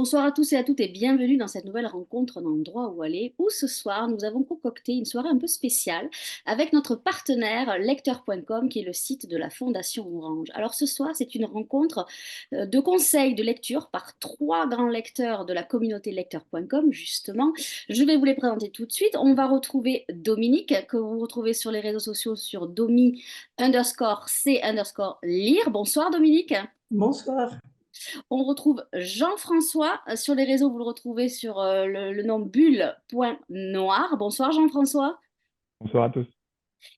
Bonsoir à tous et à toutes et bienvenue dans cette nouvelle rencontre Un endroit où aller, où ce soir nous avons concocté une soirée un peu spéciale avec notre partenaire lecteur.com qui est le site de la Fondation Orange. Alors ce soir c'est une rencontre de conseils de lecture par trois grands lecteurs de la communauté lecteur.com justement. Je vais vous les présenter tout de suite. On va retrouver Dominique que vous retrouvez sur les réseaux sociaux sur domi underscore c underscore lire. Bonsoir Dominique. Bonsoir. On retrouve Jean-François sur les réseaux, vous le retrouvez sur le nom bulle.noir. Bonsoir Jean-François. Bonsoir à tous.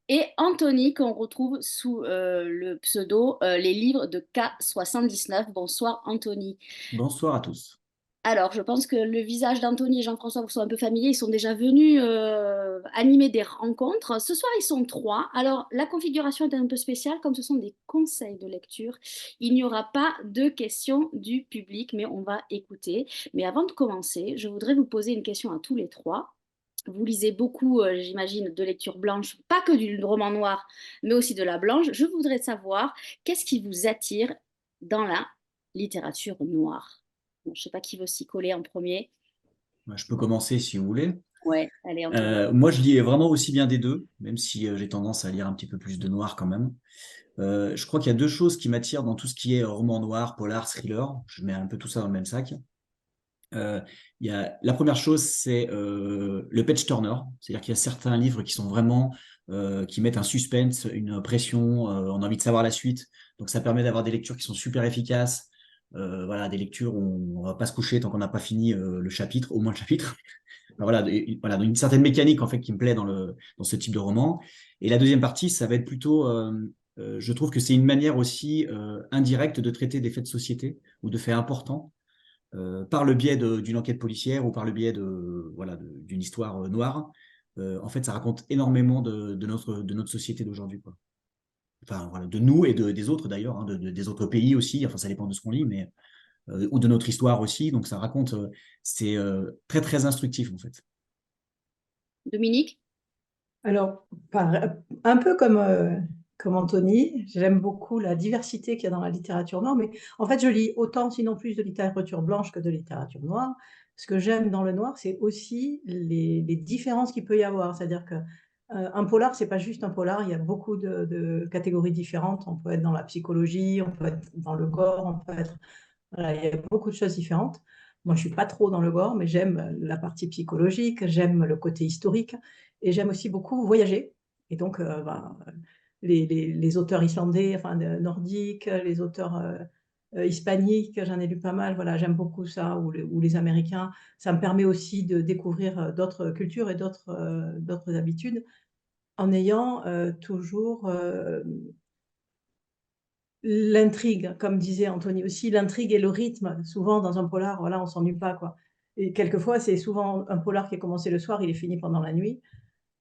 Et Anthony qu'on retrouve sous le pseudo Les livres de K79. Bonsoir Anthony. Bonsoir à tous. Alors, je pense que le visage d'Anthony et Jean-François vous sont un peu familiers. Ils sont déjà venus animer des rencontres. Ce soir, ils sont trois. Alors, la configuration est un peu spéciale. Comme ce sont des conseils de lecture, il n'y aura pas de questions du public, mais on va écouter. Mais avant de commencer, je voudrais vous poser une question à tous les trois. Vous lisez beaucoup, j'imagine, de lecture blanche, pas que du roman noir, mais aussi de la blanche. Je voudrais savoir qu'est-ce qui vous attire dans la littérature noire. Bon, je ne sais pas qui veut s'y coller en premier. Je peux commencer si vous voulez. Ouais, allez, Anthony. Moi, je lis vraiment aussi bien des deux, même si j'ai tendance à lire un petit peu plus de noir quand même. Je crois qu'il y a deux choses qui m'attirent dans tout ce qui est roman noir, polar, thriller. Je mets un peu tout ça dans le même sac. Euh, la première chose, c'est le page turner. C'est-à-dire qu'il y a certains livres qui sont vraiment, qui mettent un suspense, une pression, on a envie de savoir la suite. Donc ça permet d'avoir des lectures qui sont super efficaces. Voilà, des lectures où on va pas se coucher tant qu'on n'a pas fini le chapitre, au moins le chapitre. Alors voilà, voilà, donc une certaine mécanique en fait qui me plaît dans ce type de roman. Et la deuxième partie, ça va être plutôt, je trouve que c'est une manière aussi indirecte de traiter des faits de société ou de faits importants par le biais d'une enquête policière ou par le biais voilà, d'une histoire noire. En fait, ça raconte énormément de notre société d'aujourd'hui, quoi. Enfin, voilà, de nous et des autres d'ailleurs, hein, des autres pays aussi. Enfin, ça dépend de ce qu'on lit, mais ou de notre histoire aussi. Donc, ça raconte, c'est très très instructif en fait. Dominique? Alors, un peu comme Anthony, j'aime beaucoup la diversité qu'il y a dans la littérature noire, mais en fait, je lis autant, sinon plus, de littérature blanche que de littérature noire. Ce que j'aime dans le noir, c'est aussi les différences qu'il peut y avoir. C'est-à-dire que un polar, c'est pas juste un polar, il y a beaucoup de catégories différentes. On peut être dans la psychologie, on peut être dans le gore, on peut être... Voilà, il y a beaucoup de choses différentes. Moi, je suis pas trop dans le gore, mais j'aime la partie psychologique, j'aime le côté historique et j'aime aussi beaucoup voyager. Et donc, les auteurs islandais, enfin nordiques, les auteurs hispaniques, j'en ai lu pas mal. Voilà, j'aime beaucoup ça, ou les Américains. Ça me permet aussi de découvrir d'autres cultures et d'autres habitudes en ayant toujours l'intrigue, comme disait Anthony aussi, l'intrigue et le rythme. Souvent, dans un polar, voilà, on s'ennuie pas, quoi. Et quelquefois, c'est souvent un polar qui est commencé le soir, il est fini pendant la nuit.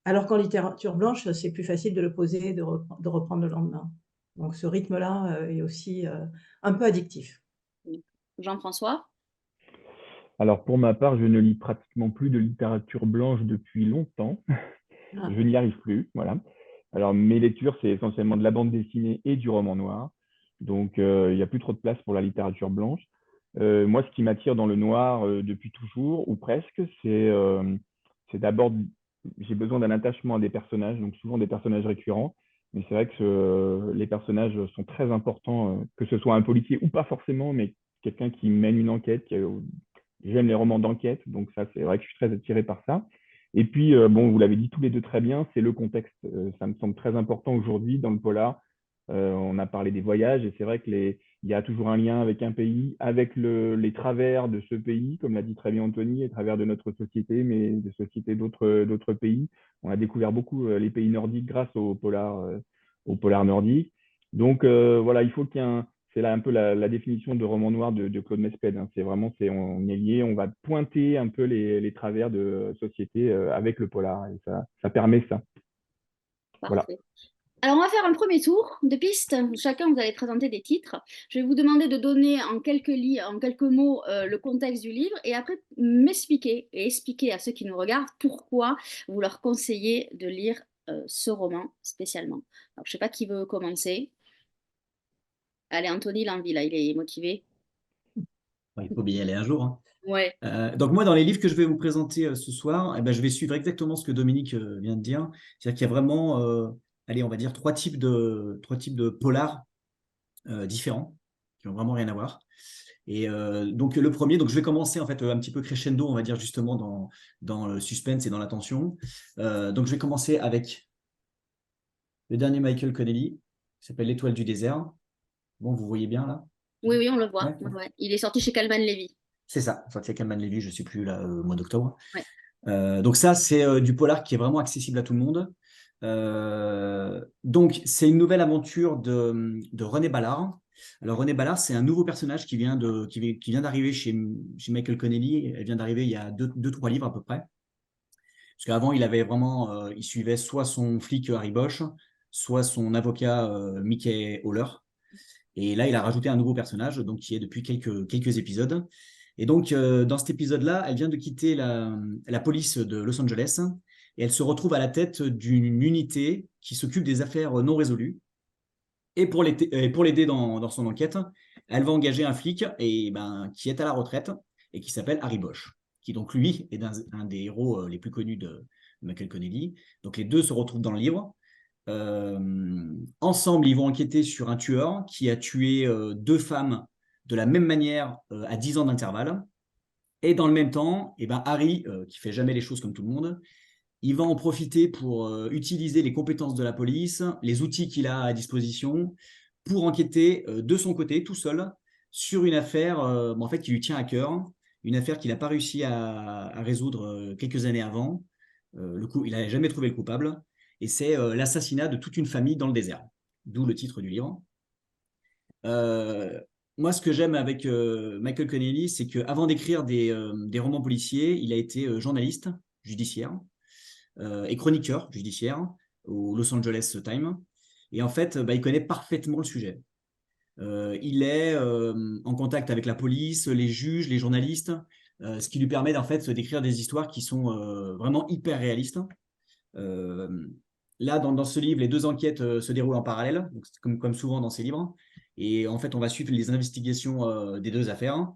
Alors qu'en littérature blanche, c'est plus facile de le poser, de reprendre le lendemain. Donc, ce rythme-là est aussi un peu addictif. Jean-François? Alors pour ma part, je ne lis pratiquement plus de littérature blanche depuis longtemps. Ah. Je n'y arrive plus, voilà. Alors mes lectures, c'est essentiellement de la bande dessinée et du roman noir. Donc il n'y a plus trop de place pour la littérature blanche. Moi, ce qui m'attire dans le noir depuis toujours, ou presque, c'est d'abord, j'ai besoin d'un attachement à des personnages, donc souvent des personnages récurrents. Mais c'est vrai que les personnages sont très importants, que ce soit un policier ou pas forcément, mais quelqu'un qui mène une enquête, j'aime les romans d'enquête, donc ça, c'est vrai que je suis très attiré par ça. Et puis, bon, vous l'avez dit tous les deux très bien, c'est le contexte. Ça me semble très important aujourd'hui dans le polar. On a parlé des voyages et c'est vrai qu'il y a toujours un lien avec un pays, avec les travers de ce pays, comme l'a dit très bien Anthony, les travers de notre société, mais des sociétés d'autres pays. On a découvert beaucoup les pays nordiques grâce au polar nordique. Donc voilà, il faut qu'il y ait c'est là un peu la définition de roman noir de Claude Mesped, hein. C'est vraiment, on est lié, on va pointer un peu les travers de société avec le polar et ça permet ça. Voilà. Parfait. Alors, on va faire un premier tour de pistes. Chacun, vous allez présenter des titres. Je vais vous demander de donner en quelques mots le contexte du livre et après m'expliquer et expliquer à ceux qui nous regardent pourquoi vous leur conseillez de lire ce roman spécialement. Alors, je ne sais pas qui veut commencer. Allez, Anthony, l'envie, là, il est motivé. Il faut bien y aller un jour, hein. Ouais. Donc moi, dans les livres que je vais vous présenter ce soir, eh ben, je vais suivre exactement ce que Dominique vient de dire. C'est-à-dire qu'il y a vraiment, allez, on va dire trois types de polars différents, qui n'ont vraiment rien à voir. Et donc le premier, donc je vais commencer en fait un petit peu crescendo, on va dire justement dans le suspense et dans la tension. Donc je vais commencer avec le dernier Michael Connelly, qui s'appelle L'Étoile du désert. Bon, vous voyez bien là? Oui, oui, on le voit. Ouais, Ouais, ouais. Il est sorti chez Calman Levy. c'est ça. Enfin, c'est Kalman Levy, je ne sais plus là, au mois d'octobre. Ouais. Donc ça, c'est du polar qui est vraiment accessible à tout le monde. Donc c'est une nouvelle aventure de René Ballard. Alors René Ballard, c'est un nouveau personnage qui vient d'arriver chez Michael Connelly. Elle vient d'arriver il y a deux, trois livres à peu près. Parce qu'avant, il avait vraiment, il suivait soit son flic Harry Bosch, soit son avocat Mickey Haller. Et là, il a rajouté un nouveau personnage, donc qui est depuis quelques épisodes. Et donc, dans cet épisode-là, elle vient de quitter la police de Los Angeles et elle se retrouve à la tête d'une unité qui s'occupe des affaires non résolues. Et pour l'aider dans son enquête, elle va engager un flic qui est à la retraite et qui s'appelle Harry Bosch, qui donc lui est un des héros les plus connus de Michael Connelly. Donc les deux se retrouvent dans le livre. Ensemble, ils vont enquêter sur un tueur qui a tué deux femmes de la même manière à 10 ans d'intervalle. Et dans le même temps, Harry, qui fait jamais les choses comme tout le monde, il va en profiter pour utiliser les compétences de la police, les outils qu'il a à disposition, pour enquêter de son côté, tout seul, sur une affaire en fait, qui lui tient à cœur, une affaire qu'il n'a pas réussi à résoudre quelques années avant. Il n'a jamais trouvé le coupable, et c'est l'assassinat de toute une famille dans le désert, d'où le titre du livre. Euh, Moi, ce que j'aime avec Michael Connelly, c'est qu'avant d'écrire des romans policiers, il a été journaliste judiciaire et chroniqueur judiciaire au Los Angeles Times. Et en fait, il connaît parfaitement le sujet. Il est en contact avec la police, les juges, les journalistes, ce qui lui permet en fait d'écrire des histoires qui sont vraiment hyper réalistes. Euh, Là, dans ce livre, les deux enquêtes se déroulent en parallèle, donc comme souvent dans ces livres. Et en fait, on va suivre les investigations des deux affaires.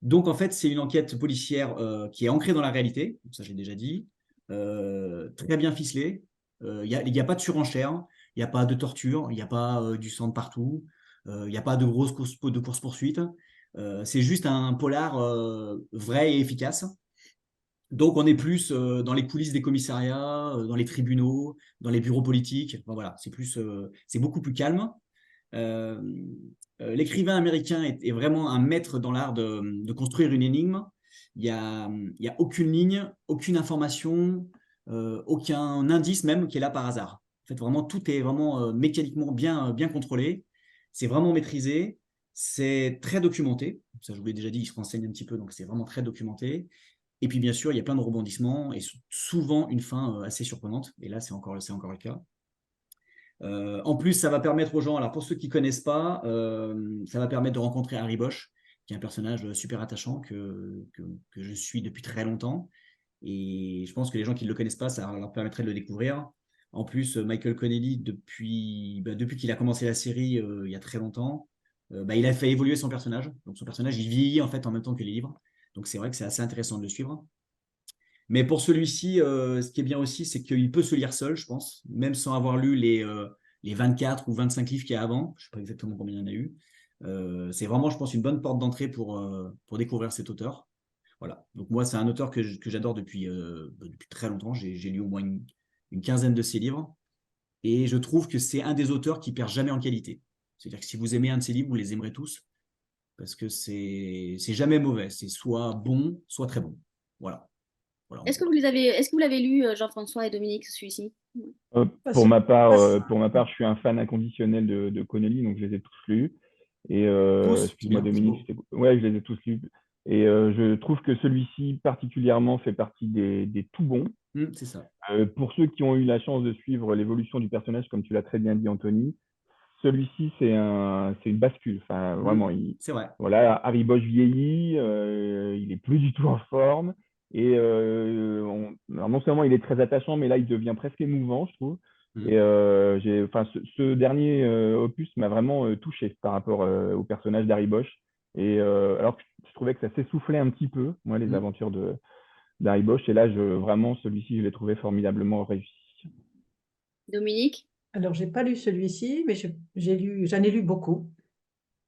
Donc, en fait, c'est une enquête policière qui est ancrée dans la réalité, ça je l'ai déjà dit, très bien ficelée. Il n'y a pas de surenchère, il n'y a pas de torture, il n'y a pas du sang de partout, il n'y a pas de grosses course-poursuite. C'est juste un polar vrai et efficace. Donc, on est plus dans les coulisses des commissariats, dans les tribunaux, dans les bureaux politiques. Enfin, voilà, c'est beaucoup plus calme. Euh, L'écrivain américain est vraiment un maître dans l'art de construire une énigme. Il y a aucune ligne, aucune information, aucun indice même qui est là par hasard. En fait, vraiment, tout est vraiment mécaniquement bien contrôlé. C'est vraiment maîtrisé. C'est très documenté. Ça, je vous l'ai déjà dit, il se renseigne un petit peu, donc c'est vraiment très documenté. Et puis, bien sûr, il y a plein de rebondissements et souvent une fin assez surprenante. Et là, c'est encore le cas. En plus, ça va permettre aux gens, alors pour ceux qui ne connaissent pas, ça va permettre de rencontrer Harry Bosch, qui est un personnage super attachant que je suis depuis très longtemps. Et je pense que les gens qui ne le connaissent pas, ça leur permettrait de le découvrir. En plus, Michael Connelly, depuis qu'il a commencé la série il y a très longtemps, il a fait évoluer son personnage. Donc son personnage, il vieillit en fait en même temps que les livres. Donc c'est vrai que c'est assez intéressant de le suivre. Mais pour celui-ci, ce qui est bien aussi, c'est qu'il peut se lire seul, je pense, même sans avoir lu les 24 ou 25 livres qu'il y a avant. Je ne sais pas exactement combien il y en a eu. C'est vraiment, je pense, une bonne porte d'entrée pour découvrir cet auteur. Voilà. Donc moi, c'est un auteur que j'adore depuis très longtemps. J'ai lu au moins une quinzaine de ses livres. Et je trouve que c'est un des auteurs qui perd jamais en qualité. C'est-à-dire que si vous aimez un de ses livres, vous les aimerez tous. Parce que c'est jamais mauvais. C'est soit bon, soit très bon. Voilà. Voilà, en gros. Est-ce que vous l'avez lu, Jean-François et Dominique, celui-ci? Pas sûr. Pour ma part, je suis un fan inconditionnel de Connelly, donc je les ai tous lus. Et Tous, c'est excuse-moi bien, c'est Dominique, beau. ouais, je les ai tous lus. Et je trouve que celui-ci particulièrement fait partie des tout bons. C'est ça. Pour ceux qui ont eu la chance de suivre l'évolution du personnage, comme tu l'as très bien dit Anthony, celui-ci c'est une bascule. Enfin, vraiment, C'est vrai. voilà, Harry Bosch vieillit, il est plus du tout en forme. Et alors non seulement il est très attachant, mais là il devient presque émouvant, je trouve. Mm. Et enfin, ce dernier opus m'a vraiment touché par rapport au personnage d'Harry Bosch. Et alors que je trouvais que ça s'essoufflait un petit peu, moi, les Mm. aventures d'Harry Bosch. Et là, vraiment, celui-ci, je l'ai trouvé formidablement réussi. Dominique? Alors, j'ai pas lu celui-ci, mais j'en ai lu beaucoup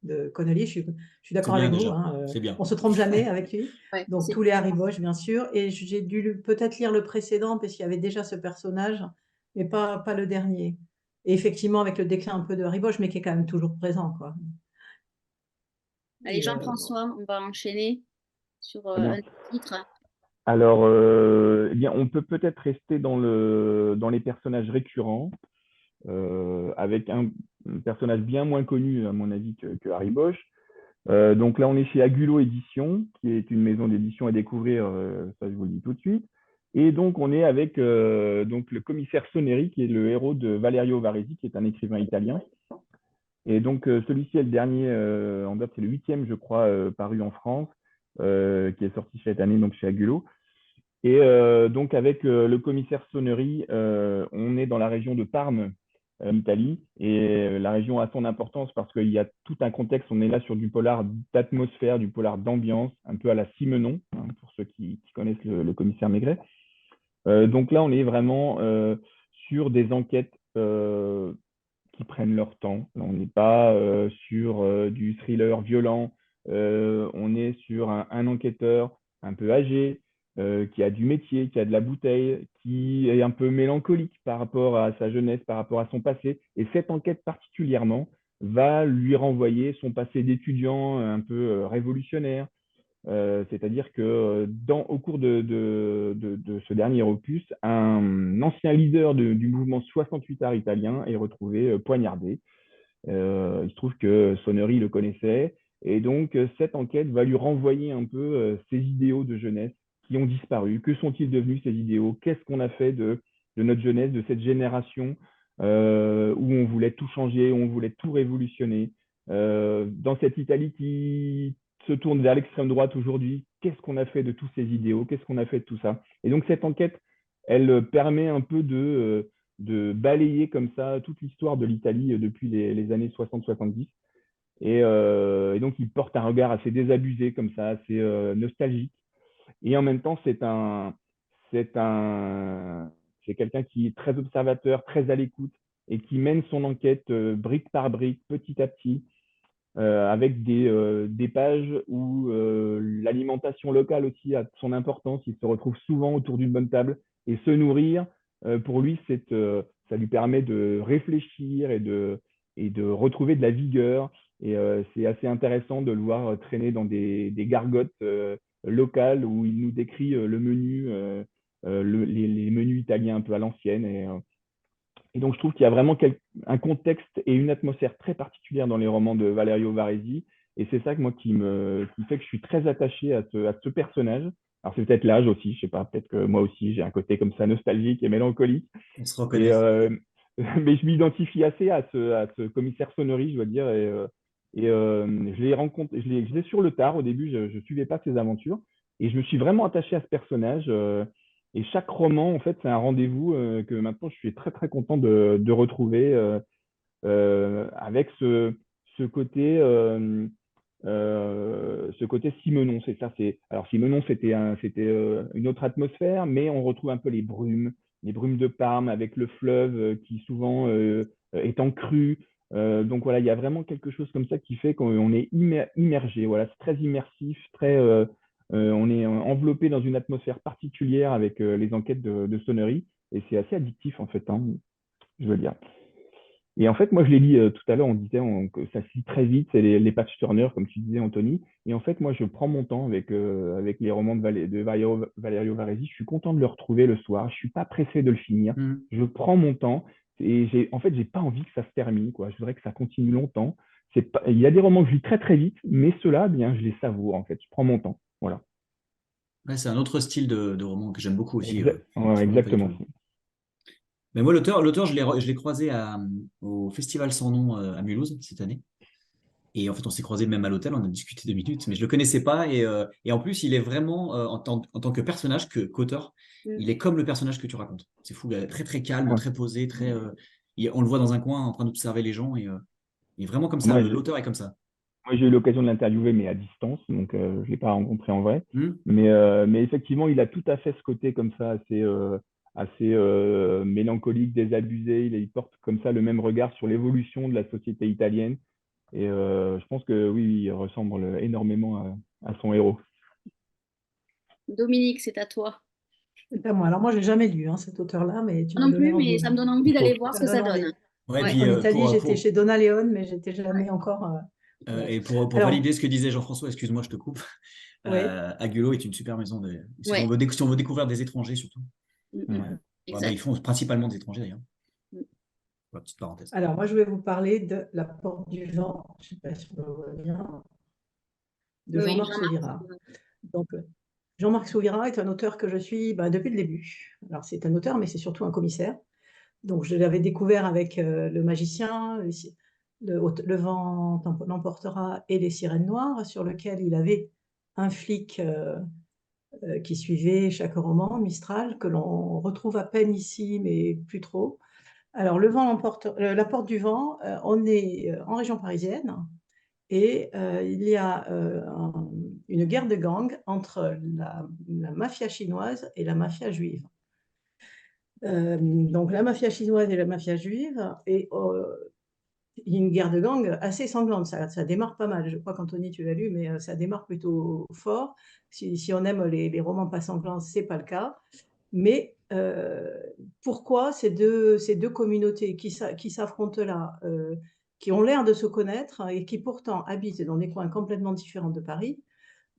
de Connolly. Je suis C'est d'accord bien avec vous, déjà, hein, c'est bien. on se trompe jamais avec lui. Ouais, Donc, c'est tous les Harry Bosch, bien sûr. Et j'ai dû peut-être lire le précédent, parce qu'il y avait déjà ce personnage, mais pas le dernier. Et effectivement, avec le déclin un peu de Harry Bosch, mais qui est quand même toujours présent, quoi. Allez, Et, Jean-François, on va enchaîner sur Très bien. un titre. Alors, eh bien, on peut peut-être rester dans les personnages récurrents, avec un personnage bien moins connu, à mon avis, que Harry Bosch. Donc là, on est chez Agulot Édition, qui est une maison d'édition à découvrir, ça je vous le dis tout de suite. Et donc, on est avec donc, le commissaire Soneri, qui est le héros de Valerio Varesi, qui est un écrivain italien. Et donc, celui-ci est le dernier en date, c'est le 8e, je crois, paru en France, qui est sorti cette année donc chez Agulot. Et donc, avec le commissaire Soneri, on est dans la région de Parme, en Italie. Et la région a son importance parce qu'il y a tout un contexte. On est là sur du polar d'atmosphère, du polar d'ambiance, un peu à la Simenon, hein, pour ceux qui connaissent le commissaire Maigret. Donc là, on est vraiment sur des enquêtes qui prennent leur temps. On n'est pas sur du thriller violent. On est sur un enquêteur un peu âgé, qui a du métier, qui a de la bouteille, qui est un peu mélancolique par rapport à sa jeunesse, par rapport à son passé. Et cette enquête particulièrement va lui renvoyer son passé d'étudiant un peu révolutionnaire. C'est-à-dire que au cours de ce dernier opus, un ancien leader du mouvement 68 art italien est retrouvé poignardé. Il se trouve que Sonnery le connaissait, et donc cette enquête va lui renvoyer un peu ses idéaux de jeunesse qui ont disparu. Que sont-ils devenus ces idéaux? Qu'est-ce qu'on a fait de notre jeunesse, de cette génération où on voulait tout changer, où on voulait tout révolutionner? Dans cette Italie qui se tourne vers l'extrême droite aujourd'hui, qu'est-ce qu'on a fait de tous ces idéaux? Qu'est-ce qu'on a fait de tout ça? Et donc cette enquête, elle permet un peu de balayer comme ça toute l'histoire de l'Italie depuis les années 60-70. Et donc, il porte un regard assez désabusé, comme ça, assez nostalgique. Et en même temps, c'est quelqu'un qui est très observateur, très à l'écoute, et qui mène son enquête brique par brique, petit à petit, avec des pages où l'alimentation locale aussi a son importance. Il se retrouve souvent autour d'une bonne table, et se nourrir, pour lui, ça lui permet de réfléchir et de retrouver de la vigueur. Et c'est assez intéressant de le voir traîner dans des gargotes locales où il nous décrit le menu, les menus italiens un peu à l'ancienne. Et donc, je trouve qu'il y a vraiment un contexte et une atmosphère très particulière dans les romans de Valerio Varesi. Et c'est ça qui fait que je suis très attaché à ce personnage. Alors, c'est peut-être l'âge aussi, je sais pas, peut-être que moi aussi, j'ai un côté comme ça nostalgique et mélancolique. On se Et, reconnaît. mais je m'identifie assez à ce commissaire Sonnery, je dois dire. Je l'ai rencontré, je l'ai sur le tard. Au début, je ne suivais pas ses aventures. Et je me suis vraiment attaché à ce personnage. Et chaque roman, en fait, c'est un rendez-vous que maintenant je suis très très content de retrouver avec ce côté Simenon. C'est ça. Alors Simenon, c'était une autre atmosphère, mais on retrouve un peu les brumes de Parme avec le fleuve qui souvent est en crue. Donc voilà, il y a vraiment quelque chose comme ça qui fait qu'on est immergé. Voilà, c'est très immersif, on est enveloppé dans une atmosphère particulière avec les enquêtes de Sonnery, et c'est assez addictif en fait, hein, je veux dire. Et en fait, moi, je l'ai lu tout à l'heure, on disait que ça se lit très vite, c'est les patch turners, comme tu disais, Anthony. Et en fait, moi, je prends mon temps avec les romans de Valerio Varesi. Je suis content de le retrouver le soir. Je suis pas pressé de le finir. Mm. Je prends mon temps. Et en fait, j'ai pas envie que ça se termine, quoi. Je voudrais que ça continue longtemps. Il y a des romans que je lis très, très vite, mais ceux-là, bien, je les savoure, en fait. Je prends mon temps. Voilà. Ouais, c'est un autre style de roman que j'aime beaucoup aussi. Ouais, Qui me rappelle pas du exactement. tout. Mais moi, l'auteur, je l'ai croisé au Festival Sans Nom à Mulhouse cette année. Et en fait, on s'est croisé même à l'hôtel, on a discuté 2 minutes, mais je le connaissais pas. Et en plus, il est vraiment, en tant que personnage, qu'auteur, il est comme le personnage que tu racontes. C'est fou, très très calme, Ouais. très posé, on le voit dans un coin en train d'observer les gens. Et vraiment comme ça, Moi, l'auteur est comme ça. Moi, j'ai eu l'occasion de l'interviewer, mais à distance, donc je ne l'ai pas rencontré en vrai. Hmm. Mais effectivement, il a tout à fait ce côté comme ça, assez mélancolique, désabusé. Il porte comme ça le même regard sur l'évolution de la société italienne. Et je pense que oui, il ressemble énormément à son héros. Dominique, c'est à toi. C'est pas moi. Alors moi, j'ai jamais lu hein, cet auteur-là, mais tu Moi m'as non donné plus, mais envie. ça me donne envie Il faut. d'aller voir ce Ça que me ça donne donne. envie. Ouais, Ouais. puis En Italie, j'étais chez Donna Leone, mais j'étais jamais encore. Ouais. et pour Alors, valider ce que disait Jean-François, excuse-moi, je te coupe. oui, Agulot est une super maison. Si Ouais. si on veut découvrir des étrangers, surtout. Mm, mm. Ouais. Ouais, bah, ils Exact. font principalement des étrangers, d'ailleurs. Mm. Voilà, petite parenthèse. alors moi, je vais vous parler de La Porte du Vent, je ne sais pas si on le voit bien, de Oui, oui, Jean-Marc Sauvira. Jean-Marc. Donc, Jean-Marc Sauvira est un auteur que je suis depuis le début. Alors, c'est un auteur, mais c'est surtout un commissaire. Donc, je l'avais découvert avec Le Magicien, le vent l'emportera et Les Sirènes Noires, sur lequel il avait un flic qui suivait chaque roman, Mistral, que l'on retrouve à peine ici, mais plus trop. Alors, La Porte du Vent, on est en région parisienne et il y a une guerre de gangs entre la mafia chinoise et la mafia juive. Donc, la mafia chinoise et la mafia juive, et il y a une guerre de gangs assez sanglante. Ça démarre pas mal. Je crois qu'Anthony, tu l'as lu, mais ça démarre plutôt fort. Si on aime les romans pas sanglants, c'est pas le cas. Mais pourquoi ces deux communautés qui s'affrontent là, qui ont l'air de se connaître et qui pourtant habitent dans des coins complètement différents de Paris,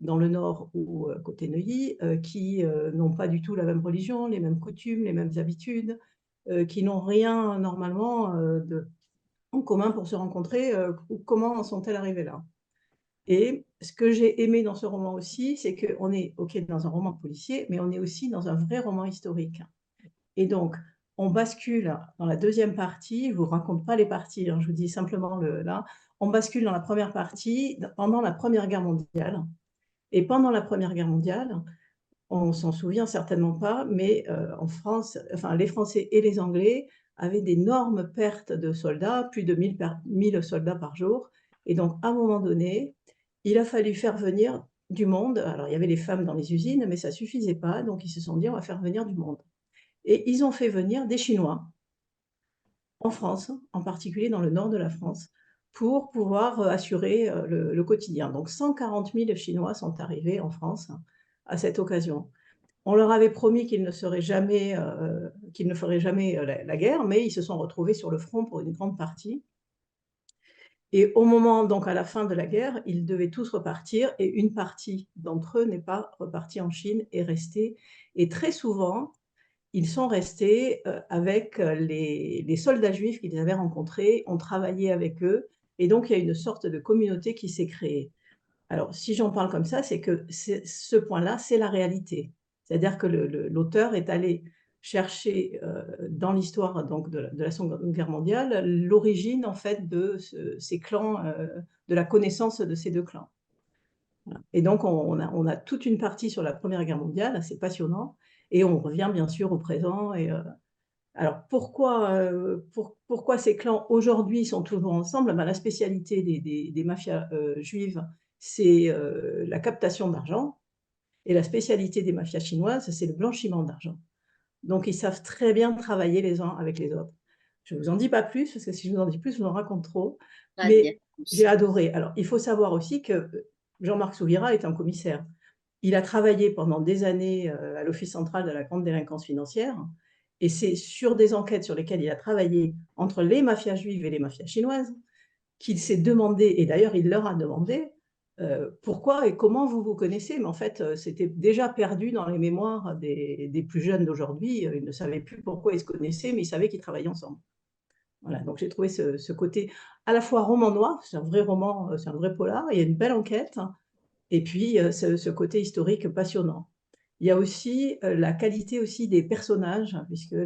dans le nord ou côté Neuilly, qui n'ont pas du tout la même religion, les mêmes coutumes, les mêmes habitudes, qui n'ont rien normalement en commun pour se rencontrer, comment en sont-elles arrivées là? Et ce que j'ai aimé dans ce roman aussi, c'est qu'on est OK dans un roman policier, mais on est aussi dans un vrai roman historique. Et donc, on bascule dans la deuxième partie, je ne vous raconte pas les parties, hein, je vous dis simplement là, on bascule dans la première partie, pendant la Première Guerre mondiale. Et pendant la Première Guerre mondiale, on s'en souvient certainement pas, mais en France, enfin, les Français et les Anglais avaient d'énormes pertes de soldats, plus de 1000 soldats par jour. Et donc, à un moment donné, il a fallu faire venir du monde. Alors, il y avait les femmes dans les usines, mais ça ne suffisait pas. Donc, ils se sont dit, on va faire venir du monde. Et ils ont fait venir des Chinois en France, en particulier dans le nord de la France, pour pouvoir assurer le quotidien. Donc, 140 000 Chinois sont arrivés en France à cette occasion. On leur avait promis qu'ils ne feraient jamais la guerre, mais ils se sont retrouvés sur le front pour une grande partie. Et au moment, donc à la fin de la guerre, ils devaient tous repartir et une partie d'entre eux n'est pas repartie en Chine et restée. Et très souvent, ils sont restés avec les soldats juifs qu'ils avaient rencontrés, ont travaillé avec eux, et donc il y a une sorte de communauté qui s'est créée. Alors, si j'en parle comme ça, c'est que ce point-là, c'est la réalité. C'est-à-dire que l'auteur est allé chercher dans l'histoire donc de la Seconde Guerre mondiale l'origine en fait de ces clans, de la connaissance de ces deux clans. Voilà. Et donc on a toute une partie sur la Première Guerre mondiale, c'est passionnant, et on revient bien sûr au présent. Alors pourquoi ces clans aujourd'hui sont toujours ensemble? Ben, la spécialité des mafias juives, c'est la captation d'argent, et la spécialité des mafias chinoises, c'est le blanchiment d'argent. Donc ils savent très bien travailler les uns avec les autres. Je ne vous en dis pas plus, parce que si je vous en dis plus, je vous en raconte trop. Mais j'ai adoré. Alors, il faut savoir aussi que Jean-Marc Sauvira est un commissaire. Il a travaillé pendant des années à l'Office central de la grande délinquance financière, et c'est sur des enquêtes sur lesquelles il a travaillé entre les mafias juives et les mafias chinoises qu'il s'est demandé, et d'ailleurs il leur a demandé, pourquoi et comment vous vous connaissez. Mais en fait, c'était déjà perdu dans les mémoires des plus jeunes d'aujourd'hui. Ils ne savaient plus pourquoi ils se connaissaient, mais ils savaient qu'ils travaillaient ensemble. Voilà, donc j'ai trouvé ce côté à la fois roman noir, c'est un vrai roman, c'est un vrai polar, il y a une belle enquête, et puis ce côté historique passionnant. Il y a aussi la qualité aussi des personnages, puisque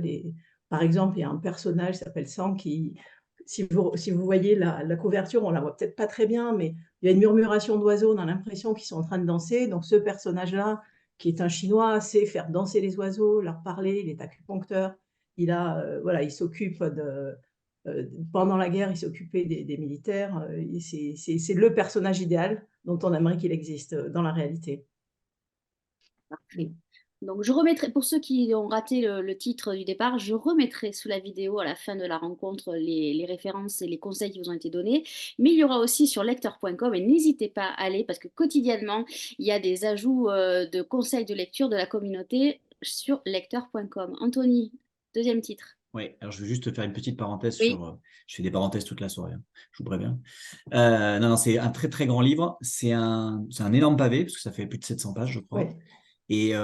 par exemple, il y a un personnage qui s'appelle Sang qui, si vous voyez la couverture, on la voit peut-être pas très bien, mais il y a une murmuration d'oiseaux, on a l'impression qu'ils sont en train de danser. Donc ce personnage-là, qui est un Chinois, sait faire danser les oiseaux, leur parler, il est acupuncteur, voilà, il s'occupe pendant la guerre, il s'occupait des militaires. C'est le personnage idéal dont on aimerait qu'il existe dans la réalité. Parfait. Donc, je remettrai, pour ceux qui ont raté le titre du départ, je remettrai sous la vidéo à la fin de la rencontre les références et les conseils qui vous ont été donnés. Mais il y aura aussi sur lecteur.com et n'hésitez pas à aller parce que quotidiennement, il y a des ajouts de conseils de lecture de la communauté sur lecteur.com. Anthony, deuxième titre. Oui, alors je vais juste faire une petite parenthèse Oui. sur. Je fais des parenthèses toute la soirée, hein, je vous préviens. Non, non, c'est un très très grand livre. C'est un énorme pavé, parce que ça fait plus de 700 pages, je crois. Ouais. Et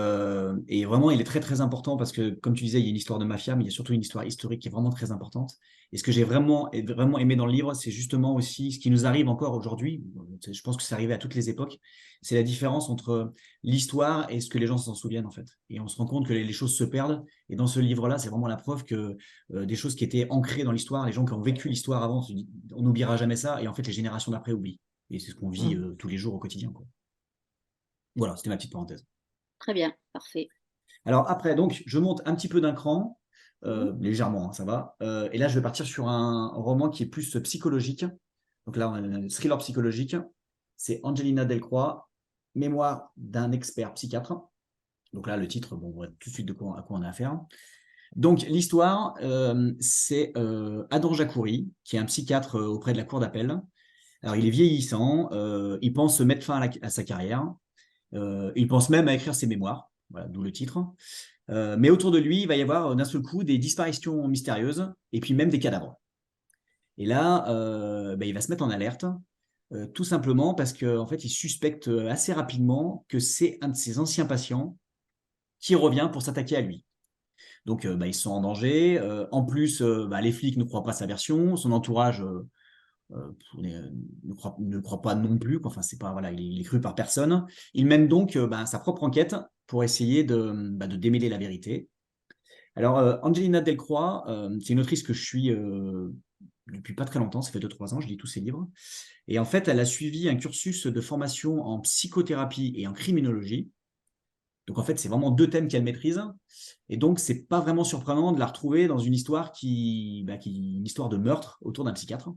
vraiment, il est très très important parce que, comme tu disais, il y a une histoire de mafia, mais il y a surtout une histoire historique qui est vraiment très importante. Et ce que j'ai vraiment aimé dans le livre, c'est justement aussi ce qui nous arrive encore aujourd'hui. Je pense que c'est arrivé à toutes les époques. C'est la différence entre l'histoire et ce que les gens s'en souviennent, en fait. Et on se rend compte que les choses se perdent. Et dans ce livre-là, c'est vraiment la preuve que des choses qui étaient ancrées dans l'histoire, les gens qui ont vécu l'histoire avant, on n'oubliera jamais ça. Et en fait, les générations d'après oublient. Et c'est ce qu'on vit tous les jours au quotidien, quoi. Voilà, c'était ma petite parenthèse. Très bien, parfait. Alors après, donc, je monte un petit peu d'un cran, légèrement, hein, ça va. Et là, je vais partir sur un roman qui est plus psychologique. Donc là, on a un thriller psychologique. C'est Angelina Delcroix, Mémoire d'un expert psychiatre. Donc là, le titre, bon, on voit tout de suite à quoi on a affaire. Donc l'histoire, c'est Adam Jacouri, qui est un psychiatre auprès de la cour d'appel. Alors, il est vieillissant, il pense mettre fin à sa carrière. Il pense même à écrire ses mémoires, voilà, d'où le titre. Mais autour de lui, il va y avoir d'un seul coup des disparitions mystérieuses et puis même des cadavres. Et là, il va se mettre en alerte, tout simplement parce qu'en fait, il suspecte assez rapidement que c'est un de ses anciens patients qui revient pour s'attaquer à lui. Donc, ils sont en danger. En plus, les flics ne croient pas sa version, son entourage ne croit pas non plus. Enfin, c'est pas, voilà, il est cru par personne. Il mène donc sa propre enquête pour essayer de démêler la vérité. Alors, Angelina Delcroix, c'est une autrice que je suis depuis pas très longtemps, ça fait 2-3 ans, je lis tous ses livres. Et en fait, elle a suivi un cursus de formation en psychothérapie et en criminologie. Donc, en fait, c'est vraiment 2 thèmes qu'elle maîtrise. Et donc, c'est pas vraiment surprenant de la retrouver dans une histoire une histoire de meurtre autour d'un psychiatre.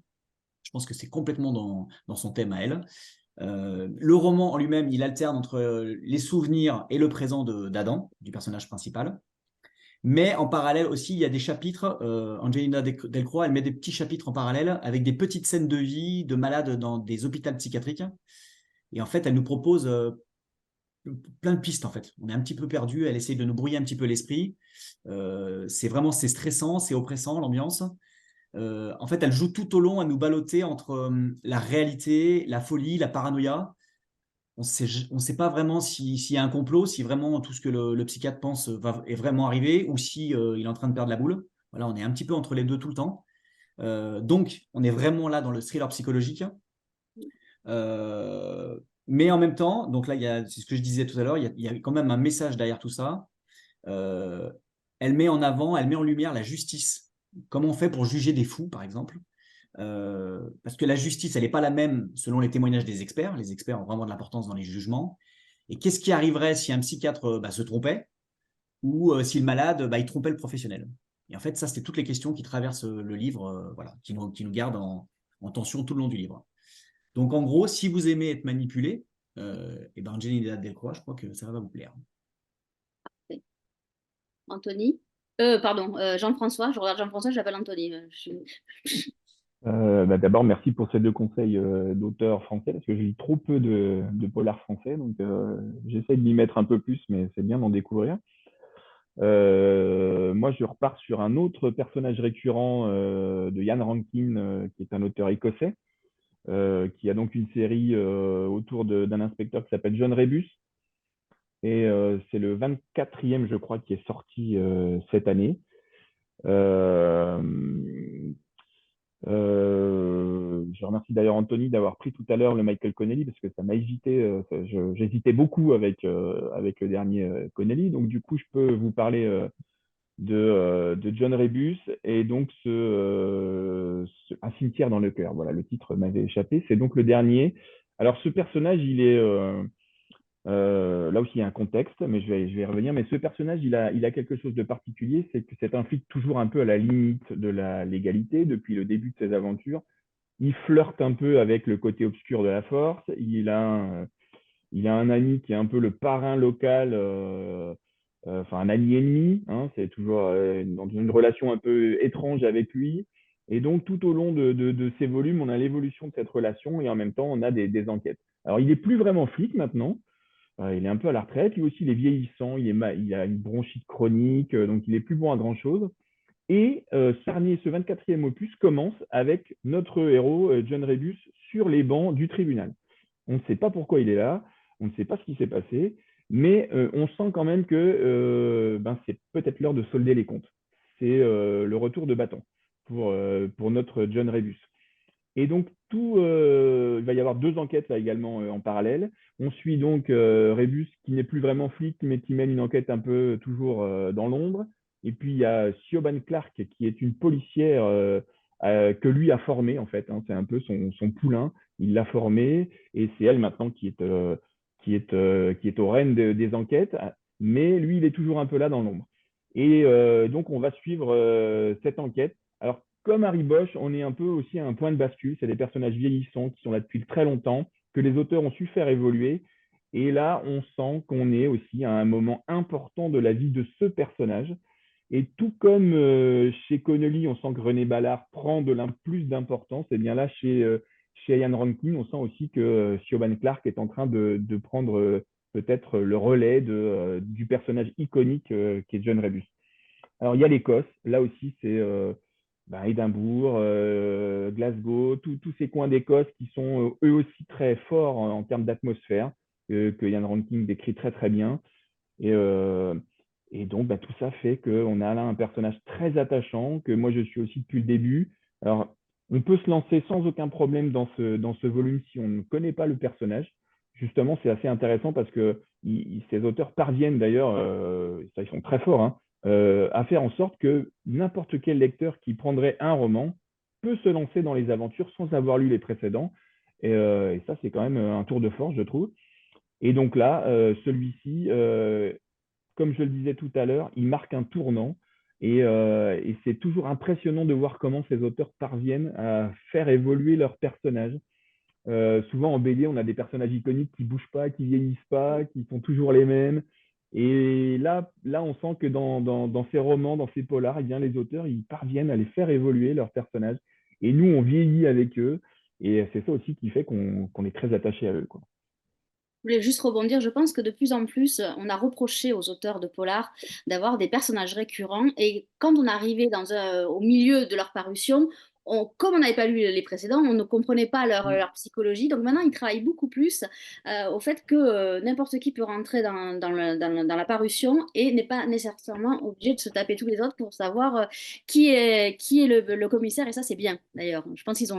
Je pense que c'est complètement dans son thème à elle. Le roman en lui-même, il alterne entre les souvenirs et le présent d'Adam, du personnage principal. Mais en parallèle aussi, il y a des chapitres. Angelina Delcroix, elle met des petits chapitres en parallèle avec des petites scènes de vie de malades dans des hôpitaux psychiatriques. Et en fait, elle nous propose plein de pistes, en fait. On est un petit peu perdu. Elle essaye de nous brouiller un petit peu l'esprit. C'est stressant, c'est oppressant, l'ambiance. En fait, elle joue tout au long à nous balloter entre la réalité, la folie, la paranoïa. On ne sait pas vraiment s'il y a un complot, si vraiment tout ce que le psychiatre pense est vraiment arrivé ou si il est en train de perdre la boule. Voilà, on est un petit peu entre les deux tout le temps. Donc, on est vraiment là dans le thriller psychologique. Mais en même temps, donc là, c'est ce que je disais tout à l'heure, il y a quand même un message derrière tout ça. Elle met en lumière la justice. Comment on fait pour juger des fous, par exemple? Parce que la justice, elle n'est pas la même selon les témoignages des experts. Les experts ont vraiment de l'importance dans les jugements. Et qu'est-ce qui arriverait si un psychiatre se trompait ou si le malade il trompait le professionnel? Et en fait, ça, c'est toutes les questions qui traversent le livre, voilà, qui nous gardent en tension tout le long du livre. Donc, en gros, si vous aimez être manipulé, Angelina Delcroix, je crois que ça va vous plaire. Anthony pardon, Jean-François. Je regarde Jean-François, je l'appelle Anthony. D'abord, merci pour ces 2 conseils d'auteurs français, parce que je lis trop peu de polars français, donc j'essaie de m'y mettre un peu plus, mais c'est bien d'en découvrir. Moi, je repars sur un autre personnage récurrent de Ian Rankin, qui est un auteur écossais, qui a donc une série autour d'un inspecteur qui s'appelle John Rebus. Et c'est le 24e, je crois, qui est sorti cette année. Je remercie d'ailleurs Anthony d'avoir pris tout à l'heure le Michael Connelly parce que ça m'a hésité. J'hésitais beaucoup avec le dernier Connelly. Donc du coup, je peux vous parler de John Rebus et donc Un cimetière dans le cœur. Voilà, le titre m'avait échappé. C'est donc le dernier. Alors ce personnage, il est Là aussi, il y a un contexte, mais je vais y revenir. Mais ce personnage, il a quelque chose de particulier, c'est que c'est un flic toujours un peu à la limite de la légalité depuis le début de ses aventures. Il flirte un peu avec le côté obscur de la force. Il a un ami qui est un peu le parrain local, enfin un ami ennemi, hein, c'est toujours dans une relation un peu étrange avec lui. Et donc, tout au long de ces volumes, on a l'évolution de cette relation et en même temps, on a des enquêtes. Alors, il n'est plus vraiment flic maintenant. Il est un peu à la retraite. Lui aussi, il est vieillissant. Il a une bronchite chronique, donc il est plus bon à grand-chose. Et Sarnier, ce 24e opus, commence avec notre héros, John Rebus, sur les bancs du tribunal. On ne sait pas pourquoi il est là, on ne sait pas ce qui s'est passé, mais on sent quand même que c'est peut-être l'heure de solder les comptes. C'est le retour de bâton pour notre John Rebus. Et donc, il va y avoir 2 enquêtes là également en parallèle. On suit donc Rebus, qui n'est plus vraiment flic, mais qui mène une enquête un peu toujours dans l'ombre. Et puis, il y a Siobhan Clarke, qui est une policière que lui a formée, en fait. Hein. C'est un peu son poulain. Il l'a formée et c'est elle maintenant qui est au règne des enquêtes. Mais lui, il est toujours un peu là dans l'ombre. Et donc, on va suivre cette enquête. Alors, comme Harry Bosch, on est un peu aussi à un point de bascule. C'est des personnages vieillissants qui sont là depuis très longtemps, que les auteurs ont su faire évoluer. Et là, on sent qu'on est aussi à un moment important de la vie de ce personnage. Et tout comme chez Connelly, on sent que René Ballard prend plus d'importance, et bien là, chez Ian Rankin, on sent aussi que Siobhan Clarke est en train de prendre peut-être le relais du personnage iconique qui est John Rebus. Alors, il y a l'Écosse. Là aussi, c'est Édimbourg, Glasgow, tous ces coins d'Écosse qui sont eux aussi très forts en termes d'atmosphère, que Ian Rankin décrit très, très bien. Et, euh, et donc, tout ça fait qu'on a là un personnage très attachant, que moi, je suis aussi depuis le début. Alors, on peut se lancer sans aucun problème dans ce volume si on ne connaît pas le personnage. Justement, c'est assez intéressant parce que ces auteurs parviennent d'ailleurs, ça, ils sont très forts, hein, à faire en sorte que n'importe quel lecteur qui prendrait un roman peut se lancer dans les aventures sans avoir lu les précédents. Et ça, c'est quand même un tour de force, je trouve. Et donc là, celui-ci, comme je le disais tout à l'heure, il marque un tournant. Et c'est toujours impressionnant de voir comment ces auteurs parviennent à faire évoluer leurs personnages. Souvent en BD, on a des personnages iconiques qui ne bougent pas, qui ne vieillissent pas, qui sont toujours les mêmes. Et là on sent que dans ces romans, dans ces polars, eh bien, les auteurs ils parviennent à les faire évoluer, leurs personnages. Et nous, on vieillit avec eux. Et c'est ça aussi qui fait qu'on est très attaché à eux, quoi. Je voulais juste rebondir, je pense que de plus en plus, on a reproché aux auteurs de polar d'avoir des personnages récurrents et quand on arrivait au milieu de leur parution, comme on n'avait pas lu les précédents, on ne comprenait pas leur psychologie. Donc maintenant, ils travaillent beaucoup plus au fait que n'importe qui peut rentrer dans la parution et n'est pas nécessairement obligé de se taper tous les autres pour savoir qui est le commissaire. Et ça, c'est bien d'ailleurs. Je pense qu'ils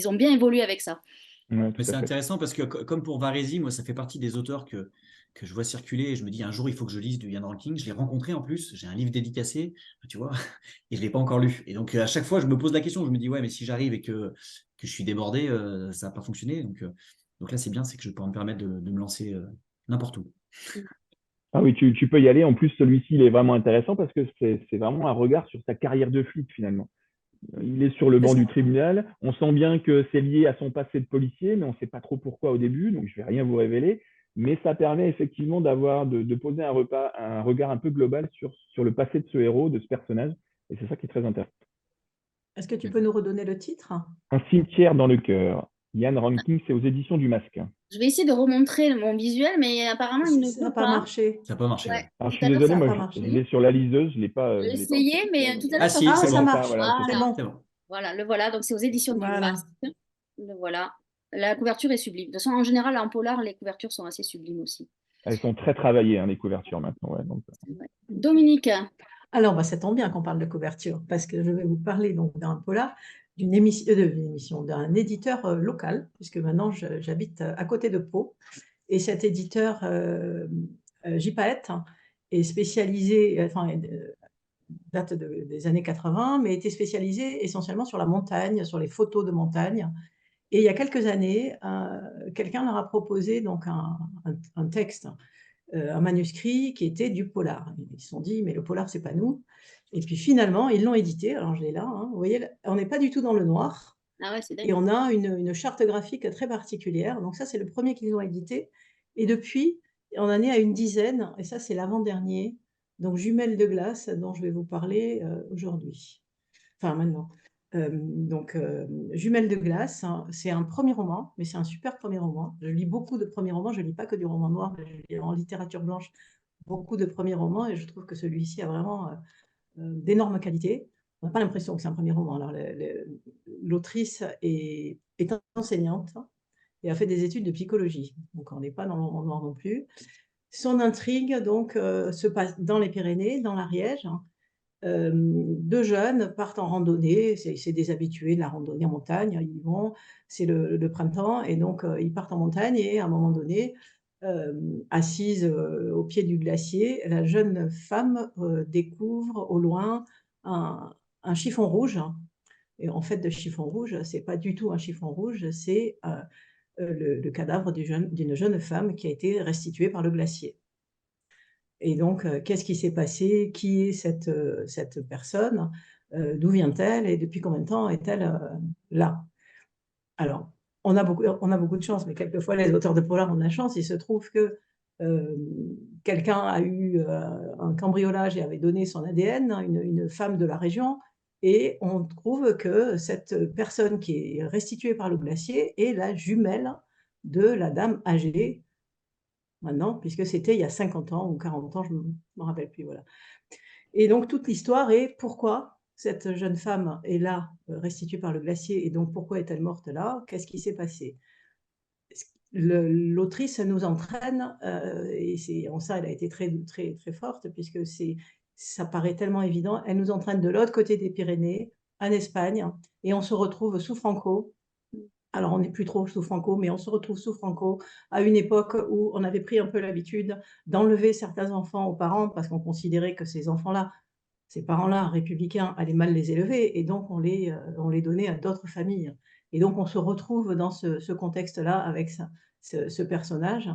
ont bien évolué avec ça. Ouais, Mais tout à c'est fait. intéressant parce que, comme pour Varézy, moi, ça fait partie des auteurs que je vois circuler et je me dis un jour, il faut que je lise du Ian Rankin. Je l'ai rencontré en plus, j'ai un livre dédicacé, tu vois, et je ne l'ai pas encore lu. Et donc, à chaque fois, je me pose la question, je me dis, ouais, mais si j'arrive et que je suis débordé, ça va pas fonctionner. Donc là, c'est bien, c'est que je peux me permettre de me lancer n'importe où. Ah oui, tu peux y aller. En plus, celui-ci, il est vraiment intéressant parce que c'est vraiment un regard sur sa carrière de flic, finalement. Il est sur le C'est banc ça. du tribunal. On sent bien que c'est lié à son passé de policier, mais on ne sait pas trop pourquoi au début, donc je ne vais rien vous révéler. Mais ça permet effectivement de poser un regard un peu global sur le passé de ce héros, de ce personnage. Et c'est ça qui est très intéressant. Est-ce que tu peux nous redonner le titre? Un cimetière dans le cœur. Ian Rankin, c'est aux éditions du Masque. Je vais essayer de remontrer mon visuel, mais apparemment, il ne Ça n'a veut pas pas. marché. Ça n'a pas marché, Ouais, ouais. Alors, je tout suis à l'heure, désolé, ça Ça n'a moi, pas je marché. l'ai sur la liseuse, j'ai je l'ai pas. essayé, mais tout à Ah l'heure, ça si, Ah, c'est Ah, c'est ça bon, bon. ça, marche. voilà, c'est C'est Voilà, bon. bon. C'est bon. voilà, le voilà. Donc, c'est aux éditions du Voilà. Masque. Le voilà. La couverture est sublime. De toute façon, en général, en polar, les couvertures sont assez sublimes aussi. Elles sont très travaillées, hein, les couvertures maintenant. Ouais, donc, Ouais. Dominique, Alors, ça tombe bien qu'on parle de couverture, parce que je vais vous parler donc d'un polar, d'un éditeur local, puisque maintenant j'habite à côté de Pau. Et cet éditeur, J-Paët, est spécialisé, enfin, date des années 80, mais était spécialisé essentiellement sur la montagne, sur les photos de montagne. Et il y a quelques années, quelqu'un leur a proposé donc un texte, un manuscrit qui était du polar. Ils se sont dit, mais le polar, c'est pas nous. Et puis finalement, ils l'ont édité. Alors je l'ai là, hein. Vous voyez, on n'est pas du tout dans le noir. Ah ouais, c'est Et dingue. on a une charte graphique très particulière. Donc ça, c'est le premier qu'ils ont édité. Et depuis, on en est à une dizaine. Et ça, c'est l'avant-dernier. Donc Jumelles de glace, dont je vais vous parler aujourd'hui. Enfin, maintenant. Jumelles de glace, hein, c'est un premier roman, mais c'est un super premier roman. Je lis beaucoup de premiers romans. Je ne lis pas que du roman noir, mais je lis en littérature blanche beaucoup de premiers romans. Et je trouve que celui-ci a vraiment d'énormes qualités. On n'a pas l'impression que c'est un premier roman. Alors, l'autrice est enseignante et a fait des études de psychologie. Donc, on n'est pas dans le roman noir non plus. Son intrigue, donc, se passe dans les Pyrénées, dans l'Ariège. Deux jeunes partent en randonnée. C'est des habitués de la randonnée en montagne. Ils vont, c'est le printemps, et donc, ils partent en montagne. Et à un moment donné, assise au pied du glacier, la jeune femme découvre au loin un chiffon rouge. Et en fait, le chiffon rouge, c'est pas du tout un chiffon rouge, c'est le cadavre d'une jeune femme qui a été restituée par le glacier. Et donc, qu'est-ce qui s'est passé? Qui est cette personne? D'où vient-elle? Et depuis combien de temps est-elle là? Alors, on a beaucoup de chance, mais quelquefois, les auteurs de polar ont de la chance. Il se trouve que quelqu'un a eu un cambriolage et avait donné son ADN, une femme de la région, et on trouve que cette personne qui est restituée par le glacier est la jumelle de la dame âgée, maintenant, puisque c'était il y a 50 ans ou 40 ans, je ne me rappelle plus. Voilà. Et donc, toute l'histoire est pourquoi cette jeune femme est là, restituée par le glacier, et donc pourquoi est-elle morte là? Qu'est-ce qui s'est passé? L'autrice nous entraîne, et en ça, elle a été très, très, très forte, puisque ça paraît tellement évident. Elle nous entraîne de l'autre côté des Pyrénées, en Espagne, et on se retrouve sous Franco. Alors, on n'est plus trop sous Franco, mais on se retrouve sous Franco à une époque où on avait pris un peu l'habitude d'enlever certains enfants aux parents parce qu'on considérait que ces enfants-là, ces parents-là, républicains, allaient mal les élever, et donc on les donnait à d'autres familles. Et donc, on se retrouve dans ce contexte-là avec ce personnage.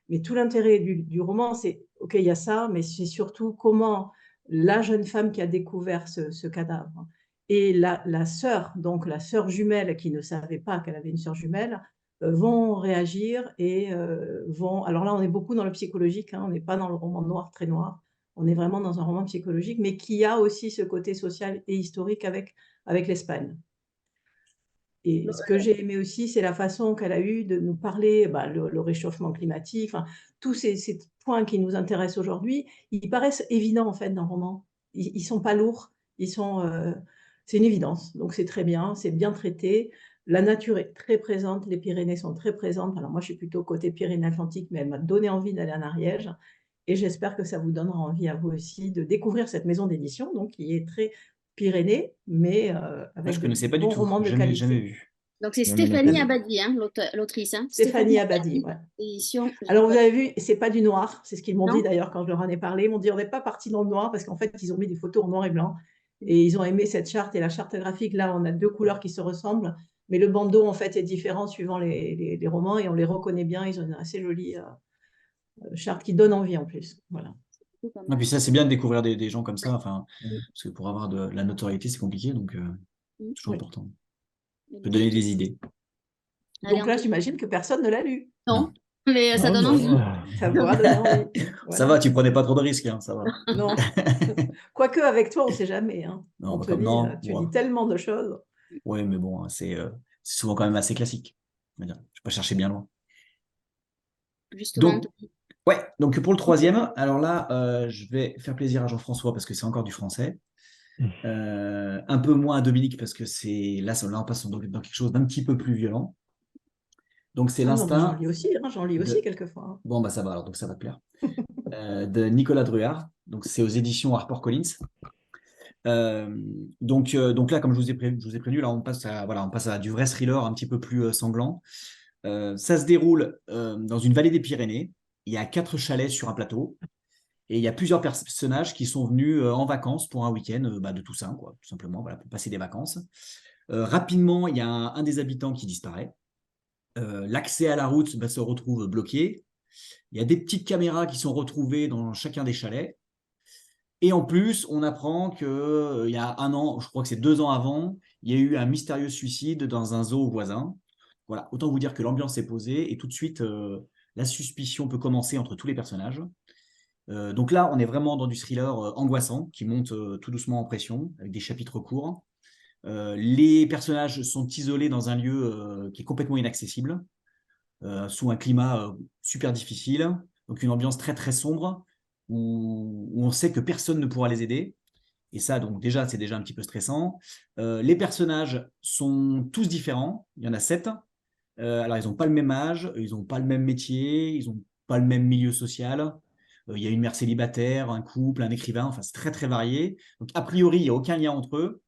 Mais tout l'intérêt du roman, c'est, OK, il y a ça, mais c'est surtout comment la jeune femme qui a découvert ce cadavre et la sœur, donc la sœur jumelle qui ne savait pas qu'elle avait une sœur jumelle, vont réagir et vont... Alors là, on est beaucoup dans le psychologique, hein, on n'est pas dans le roman noir, très noir. On est vraiment dans un roman psychologique, mais qui a aussi ce côté social et historique avec l'Espagne. Et ce que j'ai aimé aussi, c'est la façon qu'elle a eue de nous parler, le réchauffement climatique, enfin, tous ces points qui nous intéressent aujourd'hui, ils paraissent évidents en fait dans le roman. Ils ne sont pas lourds, c'est une évidence. Donc c'est très bien, c'est bien traité. La nature est très présente, les Pyrénées sont très présentes. Alors moi, je suis plutôt côté Pyrénées-Atlantiques, mais elle m'a donné envie d'aller en Ariège. Et j'espère que ça vous donnera envie à vous aussi de découvrir cette maison d'édition, donc qui est très Pyrénées, mais Moi, je avec ne de connaissais pas du bons tout. romans de Jamais qualité. vu. Donc, c'est Non, mais non Stéphanie plus. Abadi, hein, l'autrice. Hein. Stéphanie Abadi, ouais. Édition. Alors, vous avez vu, c'est pas du noir, c'est ce qu'ils m'ont Non. dit d'ailleurs quand je leur en ai parlé. Ils m'ont dit, on n'est pas parti dans le noir parce qu'en fait, ils ont mis des photos en noir et blanc et ils ont aimé cette charte. Et la charte graphique, là, on a deux couleurs qui se ressemblent, mais le bandeau, en fait, est différent suivant les romans et on les reconnaît bien. Ils ont une assez jolie charte qui donne envie en plus. Voilà. Et puis ça, c'est bien de découvrir des gens comme ça, enfin, parce que pour avoir de la notoriété, c'est compliqué, donc c'est toujours Oui. important. Ça peut donner des idées. Allez, Donc là, j'imagine que personne ne l'a lu. non, mais ça Ah, donne non. envie. Ça pourra donner envie. Ça Voilà. va, tu prenais pas trop de risques, hein, ça va. Non. Quoique, avec toi, on ne sait jamais. Hein. Non, On bah, te comme dit, non. tu Ouais. dis tellement de choses. Oui, mais bon, hein, c'est souvent quand même assez classique. Je ne vais pas chercher bien loin. Justement, Donc, ouais, donc pour le troisième, alors là, je vais faire plaisir à Jean-François parce que c'est encore du français. Un peu moins à Dominique parce que là, on passe dans quelque chose d'un petit peu plus violent. Donc, c'est Ah non, mais j'en l'instinct. lis aussi, hein, j'en lis aussi quelquefois. Hein. Bon, bah ça va, alors, donc ça va te plaire. De Nicolas Druard. Donc, c'est aux éditions HarperCollins. Donc là, comme je vous ai prévenu, là, on passe à du vrai thriller un petit peu plus sanglant. Ça se déroule dans une vallée des Pyrénées. Il y a 4 chalets sur un plateau. Et il y a plusieurs personnages qui sont venus en vacances pour un week-end de Toussaint, quoi, tout simplement, voilà, pour passer des vacances. Rapidement, il y a un des habitants qui disparaît. L'accès à la route se retrouve bloqué. Il y a des petites caméras qui sont retrouvées dans chacun des chalets. Et en plus, on apprend qu'il y a 1 an, je crois que c'est 2 ans avant, il y a eu un mystérieux suicide dans un zoo voisin. Voilà, autant vous dire que l'ambiance est posée et tout de suite, la suspicion peut commencer entre tous les personnages. Donc là, on est vraiment dans du thriller angoissant qui monte tout doucement en pression avec des chapitres courts. Les personnages sont isolés dans un lieu qui est complètement inaccessible, sous un climat super difficile, donc une ambiance très très sombre où on sait que personne ne pourra les aider. Et ça, donc déjà, c'est déjà un petit peu stressant. Les personnages sont tous différents. Il y en a 7. Alors, ils n'ont pas le même âge, ils n'ont pas le même métier, ils n'ont pas le même milieu social. Il y a une mère célibataire, un couple, un écrivain. Enfin, c'est très, très varié. Donc, a priori, il n'y a aucun lien entre eux.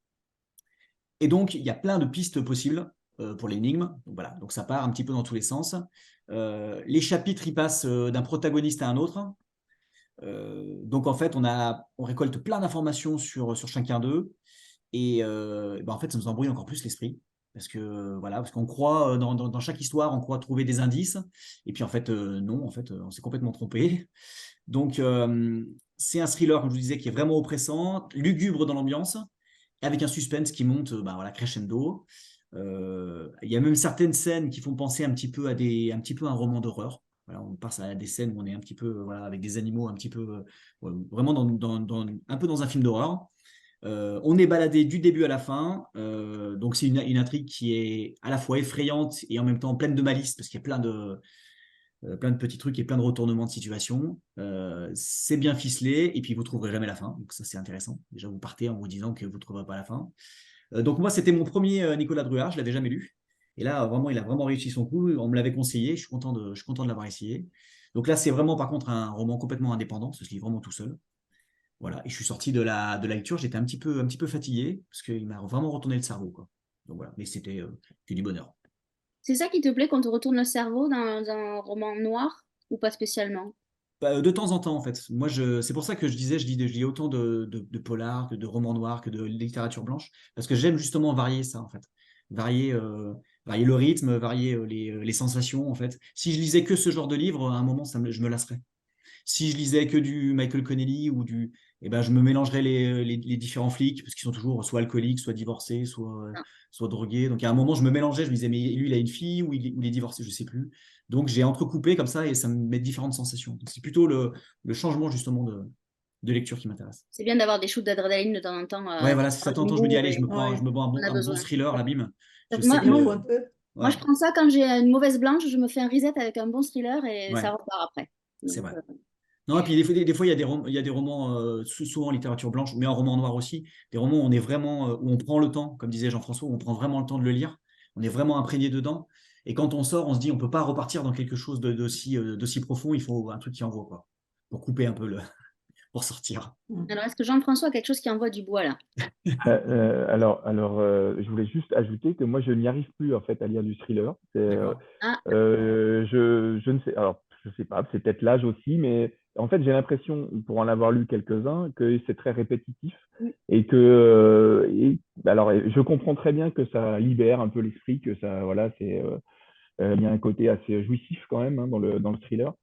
Et donc, il y a plein de pistes possibles pour l'énigme. Donc, voilà. Donc, ça part un petit peu dans tous les sens. Les chapitres, ils passent d'un protagoniste à un autre. Donc, en fait, on récolte plein d'informations sur chacun d'eux. Et en fait, ça nous embrouille encore plus l'esprit. Parce qu'on croit, dans chaque histoire, on croit trouver des indices. Et puis, en fait, non, en fait, on s'est complètement trompé. Donc, c'est un thriller, comme je vous disais, qui est vraiment oppressant, lugubre dans l'ambiance, avec un suspense qui monte crescendo. Il y a même certaines scènes qui font penser un petit peu un petit peu à un roman d'horreur. Voilà, on passe à des scènes où on est un petit peu avec des animaux un petit peu vraiment un peu dans un film d'horreur. On est baladé du début à la fin. Donc c'est une intrigue qui est à la fois effrayante et en même temps pleine de malice parce qu'il y a plein de petits trucs et plein de retournements de situation. C'est bien ficelé et puis vous ne trouverez jamais la fin. Donc ça, c'est intéressant. Déjà, vous partez en vous disant que vous ne trouverez pas la fin. Donc moi, c'était mon premier Nicolas Druard. Je ne l'avais jamais lu. Et là, vraiment, il a vraiment réussi son coup. On me l'avait conseillé. Je suis content de l'avoir essayé. Donc là, c'est vraiment, par contre, un roman complètement indépendant. Ça se lit vraiment tout seul. Voilà. Et je suis sorti de la lecture. J'étais un petit peu fatigué parce qu'il m'a vraiment retourné le cerveau, quoi. Donc voilà. Mais c'était du bonheur. C'est ça qui te plaît quand on te retourne le cerveau dans un roman noir ou pas spécialement? De temps en temps, en fait. Moi, c'est pour ça que je lis autant de polars, que de romans noirs, que de littérature blanche, parce que j'aime justement varier ça, en fait. Varier, varier le rythme, varier les sensations, en fait. Si je lisais que ce genre de livre, à un moment, je me lasserais. Si je lisais que du Michael Connelly je me mélangerais les différents flics, parce qu'ils sont toujours soit alcooliques, soit divorcés, soit drogués. Donc à un moment, je me mélangeais, je me disais, mais lui, il a une fille ou il est divorcé, je ne sais plus. Donc j'ai entrecoupé comme ça et ça me met différentes sensations. Donc, c'est plutôt le changement justement de lecture qui m'intéresse. C'est bien d'avoir des shoots d'adrénaline de temps en temps Ouais, pour voilà, c'est ça. faire du Tantôt, je me dis, move allez, et je Ouais. me bois on a un bon besoin. thriller, la bim. Je sais Moi, que. Il en faut un peu. moi, Ouais, je prends ça quand j'ai une mauvaise blanche, je me fais un reset avec un bon thriller et ça ouais, repart après. c'est Donc, vrai. Non, et puis des fois, il y a des romans, souvent en littérature blanche, mais en roman noir aussi, des romans où on est vraiment, où on prend le temps, comme disait Jean-François, où on prend vraiment le temps de le lire, on est vraiment imprégné dedans, et quand on sort, on se dit, on ne peut pas repartir dans quelque chose d'aussi profond, il faut un truc qui envoie, quoi, pour couper un peu pour sortir. alors, est-ce que Jean-François a quelque chose qui envoie du bois là? Je voulais juste ajouter que moi, je n'y arrive plus en fait à lire du thriller. D'accord. Ah, Je ne sais, alors je sais pas, c'est peut-être l'âge aussi, mais en fait, j'ai l'impression, pour en avoir lu quelques-uns, que c'est très répétitif mm, et alors, je comprends très bien que ça libère un peu l'esprit, que ça, voilà, il y a un côté assez jouissif quand même hein, dans le thriller.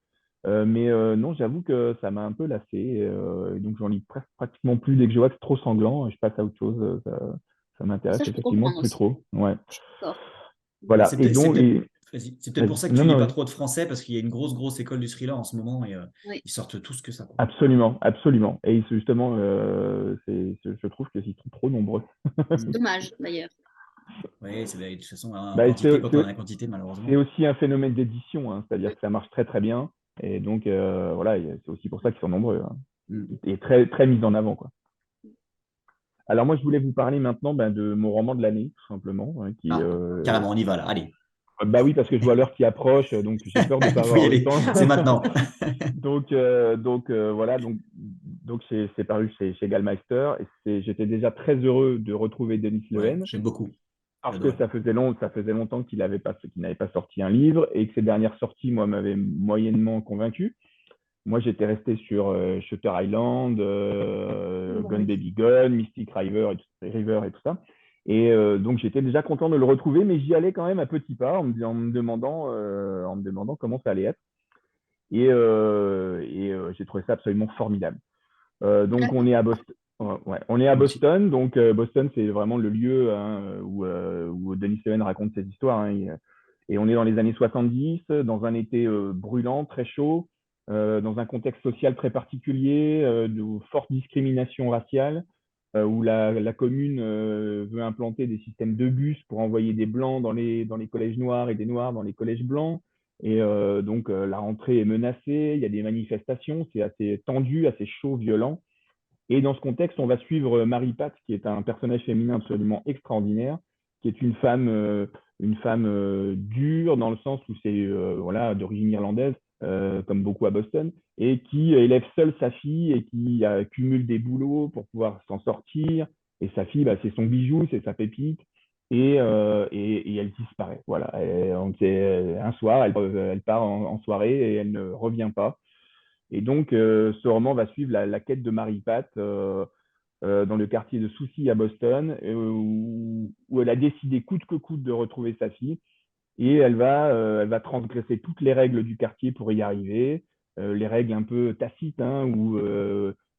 Non, j'avoue que ça m'a un peu lassé. Et donc, j'en lis pratiquement plus. Dès que je vois que c'est trop sanglant, je passe à autre chose. Ça m'intéresse ça, je peux effectivement comprendre plus aussi. trop. Ouais. Je suis d'accord. Bah, Voilà. Et donc, vas-y. C'est peut-être pour vas-y. ça que tu Non, lis non, pas vas-y. trop de français, parce qu'il y a une grosse école du thriller en ce moment, et Oui, ils sortent tous que ça, quoi. Absolument, absolument. Et justement, je trouve qu'ils sont trop nombreux. c'est dommage d'ailleurs. Oui, de toute façon, en Bah, quantité, quand on a la quantité, c'est malheureusement. aussi un phénomène d'édition, hein, c'est-à-dire Mm. que ça marche très très bien. Et donc, voilà, c'est aussi pour ça qu'ils sont nombreux hein, Mm. et très, très mis en avant, quoi. Alors moi, je voulais vous parler maintenant de mon roman de l'année, tout simplement, hein, Ah, carrément, on y va là. Allez, bah oui, parce que je vois l'heure qui approche, donc j'ai peur de ne pas il faut y avoir le aller. temps. C'est maintenant. Voilà, donc c'est paru chez Gallmeister, et j'étais déjà très heureux de retrouver Denis Ouais, Lehane, j'aime beaucoup. parce que J'adorais. ça faisait longtemps qu'il n'avait pas sorti un livre, et que ses dernières sorties, moi, m'avaient moyennement convaincu. Moi, j'étais resté sur Shutter Island, Bon, Gone oui. Baby Gone, Mystic River et tout ça. Et donc, j'étais déjà content de le retrouver, mais j'y allais quand même à petits pas en me demandant comment ça allait être. Et j'ai trouvé ça absolument formidable. Donc, on est à Boston. Ouais, on est à Moi aussi. Boston. Donc, Boston, c'est vraiment le lieu hein, où Denis Leven raconte ses histoires. Hein. Et on est dans les années 70, dans un été brûlant, très chaud, dans un contexte social très particulier, de forte discrimination raciale, où la commune veut implanter des systèmes de bus pour envoyer des blancs dans les collèges noirs et des noirs dans les collèges blancs. Et donc, la rentrée est menacée, il y a des manifestations, c'est assez tendu, assez chaud, violent. Et dans ce contexte, on va suivre Marie-Pat, qui est un personnage féminin absolument extraordinaire, qui est une femme dure dans le sens où c'est voilà, d'origine irlandaise, comme beaucoup à Boston, et qui élève seule sa fille et qui cumule des boulots pour pouvoir s'en sortir. Et sa fille, bah, c'est son bijou, c'est sa pépite. Et elle disparaît. Voilà. Un soir, elle part en soirée et elle ne revient pas. Et donc, ce roman va suivre la quête de Marie-Pat dans le quartier de Soucy à Boston, où elle a décidé coûte que coûte de retrouver sa fille. Et elle va transgresser toutes les règles du quartier pour y arriver, les règles un peu tacites, hein, où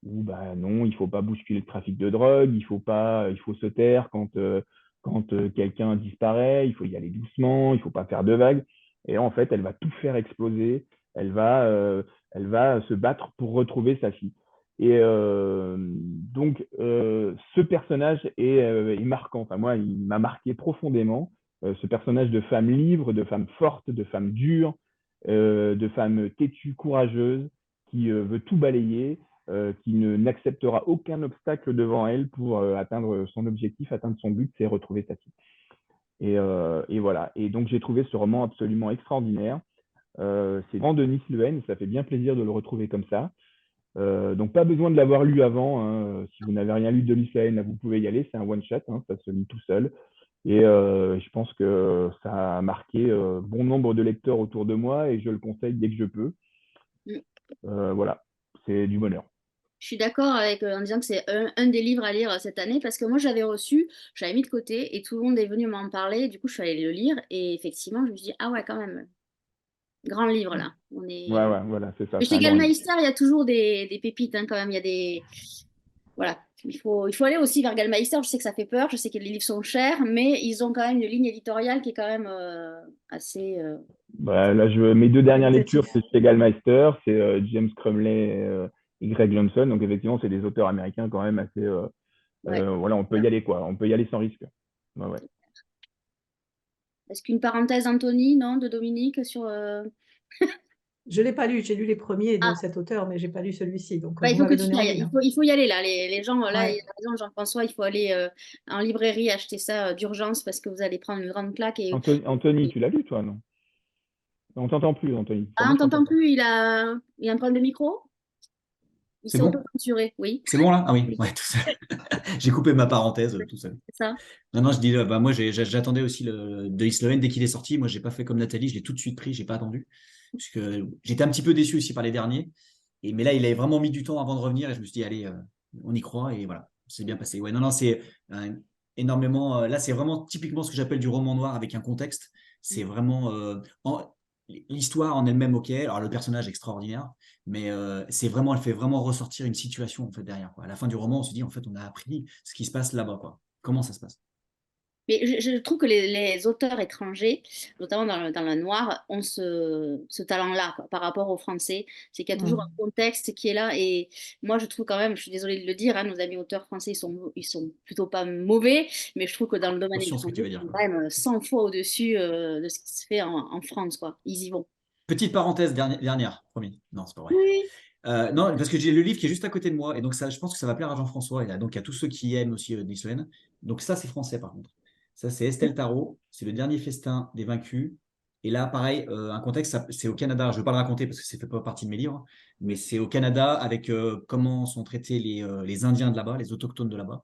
bah, non, il ne faut pas bousculer le trafic de drogue, il faut se taire quand quelqu'un disparaît, il faut y aller doucement, il ne faut pas faire de vagues. Et en fait, elle va tout faire exploser, elle va, euh, elle va se battre pour retrouver sa fille. Et donc, ce personnage est marquant. Enfin, moi, il m'a marqué profondément ce personnage de femme libre, de femme forte, de femme dure, de femme têtue, courageuse, qui veut tout balayer, qui n'acceptera aucun obstacle devant elle pour atteindre son objectif, atteindre son but, c'est retrouver sa fille. Et voilà. Et donc j'ai trouvé ce roman absolument extraordinaire. C'est grand Denis Lehen, ça fait bien plaisir de le retrouver comme ça. Donc pas besoin de l'avoir lu avant. Hein. Si vous n'avez rien lu de Denis Lehen, vous pouvez y aller. C'est un one shot, hein, ça se lit tout seul. Et je pense que ça a marqué bon nombre de lecteurs autour de moi et je le conseille dès que je peux. Mm. Voilà, c'est du bonheur. Je suis d'accord avec en disant que c'est un des livres à lire cette année parce que moi j'avais reçu, j'avais mis de côté et tout le monde est venu m'en parler. Du coup, je suis allée le lire et effectivement, je me suis dit, ah ouais, quand même, grand livre là. On Ouais, est... ouais, voilà, c'est ça, Mais c'est chez un grand livre. Gallmeister, il y a toujours des pépites hein, quand même. Il y a des. Voilà. Il faut aller aussi vers Gallmeister. Je sais que ça fait peur, je sais que les livres sont chers, mais ils ont quand même une ligne éditoriale qui est quand même assez. Bah, là, mes deux dernières lectures, Qualitatif. c'est chez Gallmeister, c'est James Crumley et Greg Johnson. Donc effectivement, c'est des auteurs américains quand même assez. Ouais. Voilà, on peut y aller quoi, on peut y aller sans risque. Ouais, ouais. Est-ce qu'une parenthèse, Anthony, non, de Dominique sur. Je ne l'ai pas lu, j'ai lu les premiers de Ah, cet auteur, mais je n'ai pas lu celui-ci. Donc, bah, il vous faut que m'avez tu donné y ailles. envie, là. Il faut y aller là. Les gens, là, il Ouais. a raison, Jean-François, il faut aller en librairie acheter ça d'urgence parce que vous allez prendre une grande claque. Et... Anthony, tu l'as lu toi, non? On t'entend plus, Anthony. Ah, Moi, on je t'entends t'entend pas. plus, il a un problème de micro? Il C'est s'est bon? auto-censuré, oui. C'est bon là? Ah oui, Oui, ouais, tout seul. J'ai coupé ma parenthèse tout seul. c'est ça. Non, non, je dis, bah, moi j'attendais aussi le de Sloven dès qu'il est sorti. Moi, j'ai pas fait comme Nathalie, je l'ai tout de suite pris, j'ai pas attendu. Parce que j'étais un petit peu déçu aussi par les derniers. Mais là, il avait vraiment mis du temps avant de revenir et je me suis dit, allez, on y croit et voilà, c'est bien passé. Ouais, non, non, c'est énormément. Là, c'est vraiment typiquement ce que j'appelle du roman noir avec un contexte. C'est vraiment l'histoire en elle-même, ok. Alors le personnage extraordinaire, mais c'est vraiment, elle fait vraiment ressortir une situation en fait derrière, quoi. À la fin du roman, on se dit en fait, on a appris ce qui se passe là-bas, quoi. Comment ça se passe? Mais je trouve que les auteurs étrangers, notamment dans le noir, ont ce talent-là quoi, par rapport aux Français. C'est qu'il y a toujours un Mm. contexte qui est là. Et moi, je trouve quand même, je suis désolée de le dire, hein, nos amis auteurs français, ils sont plutôt pas mauvais, mais je trouve que dans le domaine Conscient ce que tu étranger, vas ils dire, sont quoi. quand même 100 fois au-dessus de ce qui se fait en France, quoi. Ils y vont. Petite parenthèse dernière, promis. Non, c'est pas vrai. Oui. Non, parce que j'ai le livre qui est juste à côté de moi, et donc ça, je pense que ça va plaire à Jean-François, et donc à tous ceux qui aiment aussi Denis Sloven. Donc ça, c'est français par contre. Ça, c'est Estelle Tarot, c'est le dernier festin des vaincus. Et là, pareil, un contexte, c'est au Canada. Je ne veux pas le raconter parce que ça ne fait pas partie de mes livres, mais c'est au Canada avec comment sont traités les Indiens de là-bas, les autochtones de là-bas.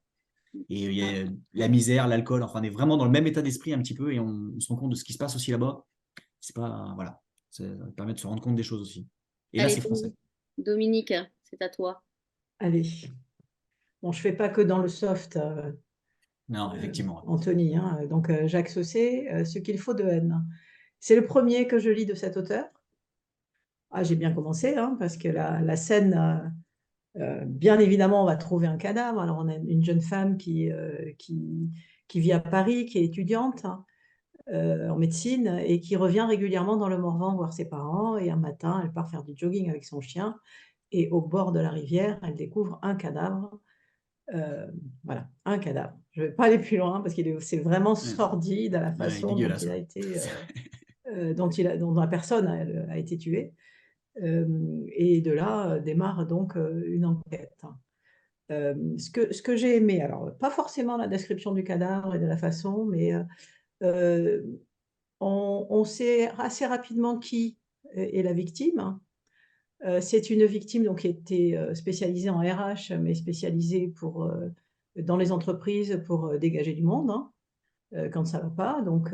Et il y a la misère, l'alcool, enfin, on est vraiment dans le même état d'esprit un petit peu, et on se rend compte de ce qui se passe aussi là-bas. C'est pas, voilà, ça permet de se rendre compte des choses aussi. Et là, Allez, c'est français. Dominique, c'est à toi. Allez. Bon, je ne fais pas que dans le soft. Non, effectivement. Anthony, hein, donc Jacques Saussé, Ce qu'il faut de haine. C'est le premier que je lis de cet auteur. Ah, j'ai bien commencé, hein, parce que la scène, bien évidemment, on va trouver un cadavre. Alors, on a une jeune femme qui vit à Paris, qui est étudiante, hein, en médecine, et qui revient régulièrement dans le Morvan voir ses parents. Et un matin, elle part faire du jogging avec son chien, et au bord de la rivière, elle découvre un cadavre. Euh, voilà, un cadavre. Je ne vais pas aller plus loin parce c'est vraiment Ouais. sordide à la Ouais, façon dont dégueulasse. il a Ouais. été, dont la personne a été tuée. Et de là démarre donc une enquête. Ce que j'ai aimé, alors pas forcément la description du cadavre et de la façon, mais euh, on sait assez rapidement qui est la victime. C'est une victime donc, qui était spécialisée en RH, mais spécialisée dans les entreprises pour dégager du monde, hein, quand ça ne va pas. Donc,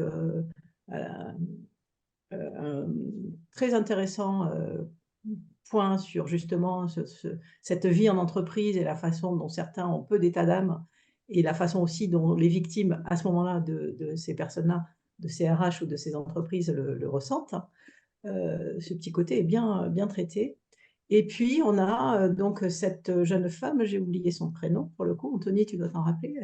un très intéressant point sur justement cette vie en entreprise et la façon dont certains ont peu d'état d'âme et la façon aussi dont les victimes à ce moment-là de ces personnes-là, de ces RH ou de ces entreprises le ressentent. Ce petit côté est bien traité. Et puis, on a donc cette jeune femme, j'ai oublié son prénom pour le coup. Anthony, tu dois t'en rappeler, elle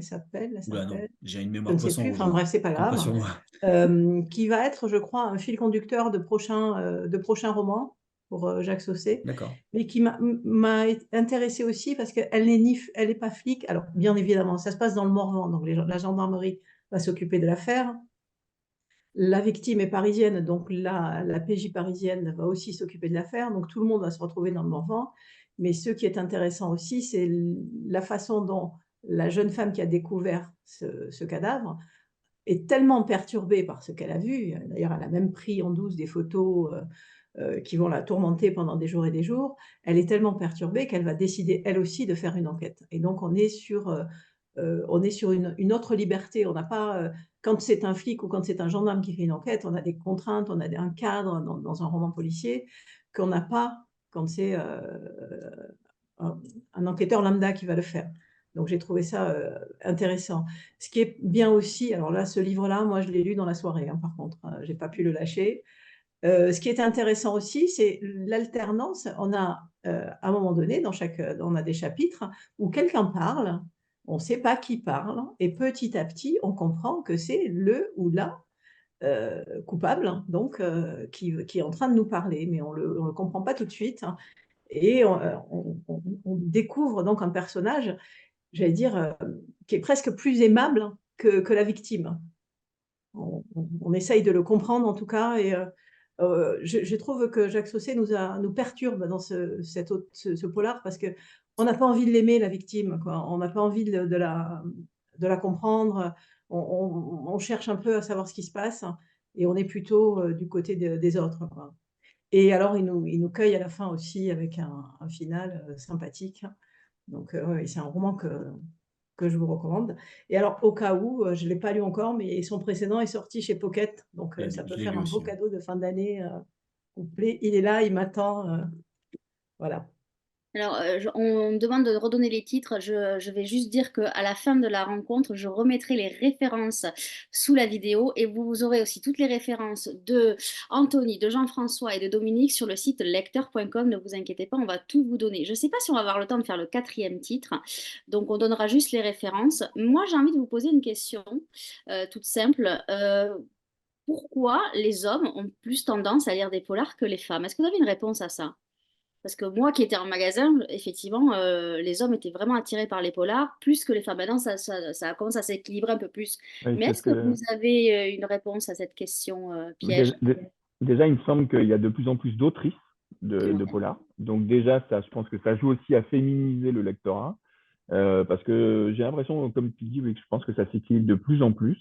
Oula, non, s'appelle, j'ai une je mémoire ne sais poisson plus, rouge. enfin bref, c'est pas Compte pas grave, sur moi. qui va être, je crois, un fil conducteur de prochains romans pour Jacques Saussé, D'accord. mais qui m'a intéressée aussi parce qu'elle elle n'est pas flic. Alors, bien évidemment, ça se passe dans le Morvan, donc la gendarmerie va s'occuper de l'affaire. La victime est parisienne, donc la PJ parisienne va aussi s'occuper de l'affaire, donc tout le monde va se retrouver dans le Morvan. Mais ce qui est intéressant aussi, c'est la façon dont la jeune femme qui a découvert ce cadavre est tellement perturbée par ce qu'elle a vu. D'ailleurs, elle a même pris en douce des photos qui vont la tourmenter pendant des jours et des jours. Elle est tellement perturbée qu'elle va décider, elle aussi, de faire une enquête. Et donc, on est sur une autre liberté. On n'a pas, quand c'est un flic ou quand c'est un gendarme qui fait une enquête, on a des contraintes, on a un cadre dans un roman policier qu'on n'a pas quand c'est un enquêteur lambda qui va le faire. Donc j'ai trouvé ça intéressant. Ce qui est bien aussi, alors là, ce livre-là, moi je l'ai lu dans la soirée, hein, par contre, j'ai pas pu le lâcher. Ce qui est intéressant aussi, c'est l'alternance. On a, à un moment donné, on a des chapitres où quelqu'un parle, on ne sait pas qui parle, et petit à petit, on comprend que c'est le ou la coupable, hein, donc qui est en train de nous parler, mais on le comprend pas tout de suite, hein. Et on découvre donc un personnage, j'allais dire, qui est presque plus aimable que la victime. On essaye de le comprendre en tout cas, et je trouve que Jacques Saussé nous perturbe dans ce polar parce qu'on n'a pas envie de l'aimer, la victime, quoi. On n'a pas envie de la comprendre. On cherche un peu à savoir ce qui se passe et on est plutôt du côté des autres, quoi. Et alors, il nous cueille à la fin aussi avec un final sympathique. Donc, ouais, c'est un roman que je vous recommande. Et alors, au cas où, je ne l'ai pas lu encore, mais son précédent est sorti chez Pocket. Donc, Ouais, ça peut je l'ai faire lu un beau aussi. Ouais. cadeau de fin d'année complet. Il est là, il m'attend. Voilà. Alors, on me demande de redonner les titres. Je vais juste dire qu'à la fin de la rencontre, je remettrai les références sous la vidéo et vous aurez aussi toutes les références de Anthony, de Jean-François et de Dominique sur le site lecteur.com. Ne vous inquiétez pas, on va tout vous donner. Je ne sais pas si on va avoir le temps de faire le quatrième titre, donc on donnera juste les références. Moi, j'ai envie de vous poser une question toute simple. Pourquoi les hommes ont plus tendance à lire des polars que les femmes? Est-ce que vous avez une réponse à ça? Parce que moi qui étais en magasin, effectivement, les hommes étaient vraiment attirés par les polars plus que les femmes. Maintenant, ça commence à s'équilibrer un peu plus. Oui, Mais c'est ce est-ce que vous que avez une réponse à cette question piège? Déjà, déjà, il me semble qu'il y a de plus en plus d'autrices de Ouais. polar. Donc déjà, ça, je pense que ça joue aussi à féminiser le lectorat. Parce que j'ai l'impression, comme tu dis, oui, que je pense que ça s'équilibre de plus en plus.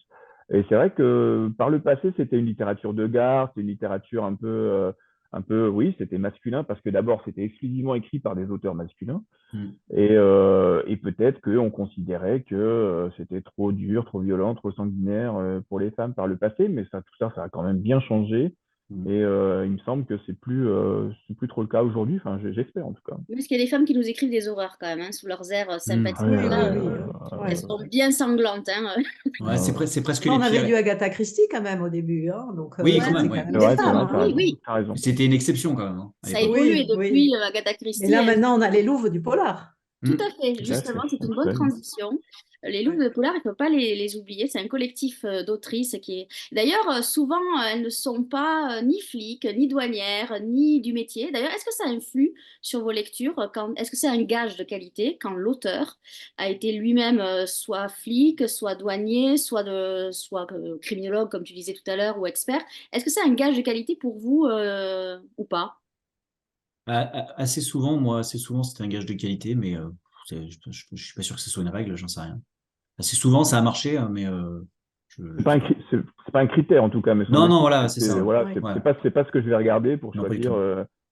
Et c'est vrai que par le passé, c'était une littérature de gare, c'était une littérature un peu, oui, c'était masculin, parce que d'abord, c'était exclusivement écrit par des auteurs masculins. Hmm. Et peut-être qu'on considérait que c'était trop dur, trop violent, trop sanguinaire pour les femmes par le passé, mais ça, tout ça, ça a quand même bien changé. Et il me semble que c'est plus trop le cas aujourd'hui. Enfin, j'espère en tout cas. Parce qu'il y a des femmes qui nous écrivent des horreurs quand même, hein, sous leurs airs sympathiques. Oui, Oui, Là, oui, oui. elles sont bien sanglantes. Hein. Ouais, c'est presque On les avait du pires. Agatha Christie quand même au début, hein, donc Oui, quand Ouais, même, c'était oui. quand même c'est des vrai, femmes. t'as oui, raison. oui. T'as raison. C'était une exception quand même, hein, à Ça a l'époque. évolué Oui, depuis oui. Agatha Mais Christie. là maintenant, on a les louves du polar. Tout Mm. à fait, Tout à fait, justement, c'est une bonne absolument. transition. Les Louves de Polar, il ne faut pas les oublier. C'est un collectif d'autrices qui est. D'ailleurs, souvent, elles ne sont pas ni flics, ni douanières, ni du métier. D'ailleurs, est-ce que ça influe sur vos lectures Est-ce que c'est un gage de qualité quand l'auteur a été lui-même soit flic, soit douanier, soit criminologue, comme tu disais tout à l'heure, ou expert? Est-ce que c'est un gage de qualité pour vous ou pas? Assez souvent, c'était un gage de qualité, mais je suis pas sûr que ce soit une règle, j'en sais rien. Assez souvent, ça a marché, hein, mais C'est je pas sais un, pas. c'est pas un critère en tout cas, me Non, non, semble-t-il. voilà, c'est ça. Voilà, Oui. Ouais, c'est pas ce que je vais regarder non, pas du tout.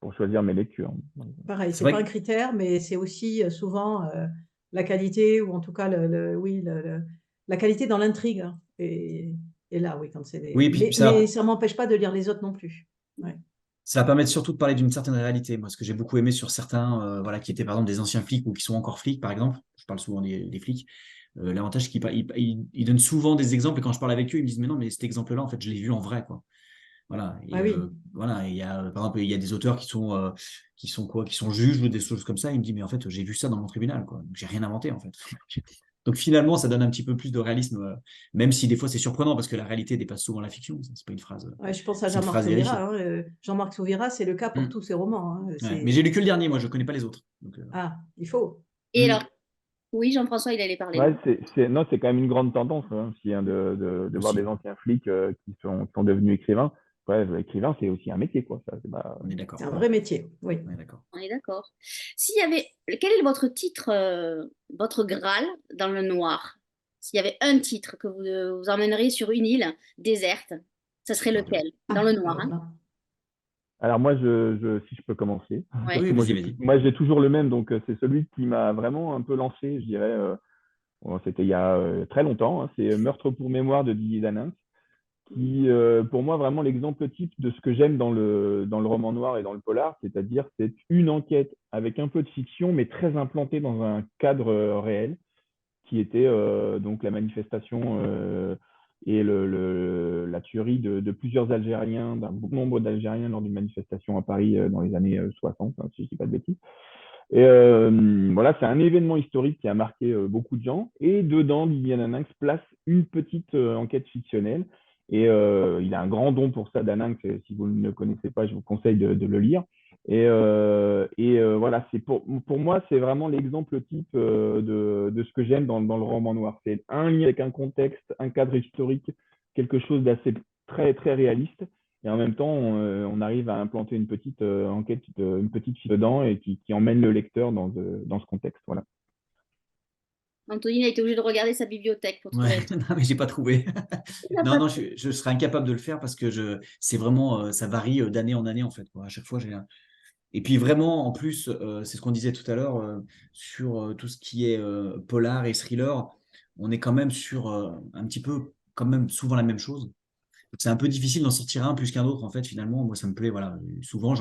pour choisir mes lectures. Pareil, C'est c'est pas un vrai que critère, mais c'est aussi souvent la qualité ou en tout cas oui, la qualité dans l'intrigue, hein. Et là, oui, quand c'est oui, des. puis Mais ça m'empêche pas de lire les autres non plus. Ouais. ça va permettre surtout de parler d'une certaine réalité. Moi, ce que j'ai beaucoup aimé sur certains, voilà, qui étaient par exemple des anciens flics ou qui sont encore flics, par exemple, je parle souvent des flics. L'avantage, c'est qu'ils donnent souvent des exemples et quand je parle avec eux, ils me disent, mais non, mais cet exemple-là, en fait, je l'ai vu en vrai, quoi. Voilà. Ah oui. Voilà. Et il y a, par exemple, il y a des auteurs qui sont juges ou des choses comme ça. Il me dit, mais en fait, j'ai vu ça dans mon tribunal, quoi. Donc, j'ai rien inventé, en fait. Donc, finalement, ça donne un petit peu plus de réalisme, même si des fois, c'est surprenant parce que la réalité dépasse souvent la fiction. C'est pas une phrase, Ouais, je pense à c'est une Jean-Marc phrase Sauvira, vérifiée. hein, Jean-Marc Sauvira, c'est le cas pour Hmm. tous ses romans, hein. Ouais. Mais j'ai lu que le dernier, moi, je connais pas les autres. Donc, Ah, il faut. Et alors, oui, Jean-François, il allait parler. Ouais, non, c'est quand même une grande tendance hein, aussi, hein, de voir aussi, des anciens flics qui sont devenus écrivains. Ouais, écrivain, c'est aussi un métier, quoi. Ça, on est d'accord. C'est un vrai métier, oui. On est d'accord. On est d'accord. S'il y avait, quel est votre titre, votre Graal dans le noir? S'il y avait un titre que vous emmèneriez sur une île déserte, ça serait lequel? Dans Ah, le noir, alors hein? là. Alors moi, si je peux commencer, parce Ouais. Oui, que vas-y, vas-y. moi j'ai toujours le même, donc c'est celui qui m'a vraiment un peu lancé, je dirais. Bon, c'était il y a très longtemps, hein, c'est Meurtre pour mémoire de Didier Danin, qui, pour moi, vraiment l'exemple type de ce que j'aime dans le roman noir et dans le polar, c'est-à-dire c'est une enquête avec un peu de fiction, mais très implantée dans un cadre réel, qui était donc la manifestation et la tuerie de plusieurs Algériens, d'un bon nombre d'Algériens lors d'une manifestation à Paris dans les années 60, hein, si je ne dis pas de bêtises. Et voilà, c'est un événement historique qui a marqué beaucoup de gens. Et dedans, Didier Daninx place une petite enquête fictionnelle. Et il a un grand don pour ça, Daninx. Si vous ne le connaissez pas, je vous conseille de le lire. Et voilà, pour moi, c'est vraiment l'exemple type de ce que j'aime dans le roman noir. C'est un lien avec un contexte, un cadre historique, quelque chose d'assez très, très réaliste. Et en même temps, on arrive à implanter une petite enquête, une petite fiche dedans et qui emmène le lecteur dans ce contexte. Voilà. Anthony a été obligé de regarder sa bibliothèque pour Ouais, trouver. non, mais j'ai pas trouvé. Il n'a Non, pas non, trouvé. je serais incapable de le faire parce que c'est vraiment, ça varie d'année en année en fait, quoi. À chaque fois, et puis vraiment, en plus, c'est ce qu'on disait tout à l'heure sur tout ce qui est polar et thriller, on est quand même sur un petit peu, quand même souvent la même chose. C'est un peu difficile d'en sortir un plus qu'un autre, en fait, finalement. Moi, ça me plaît, voilà. Souvent,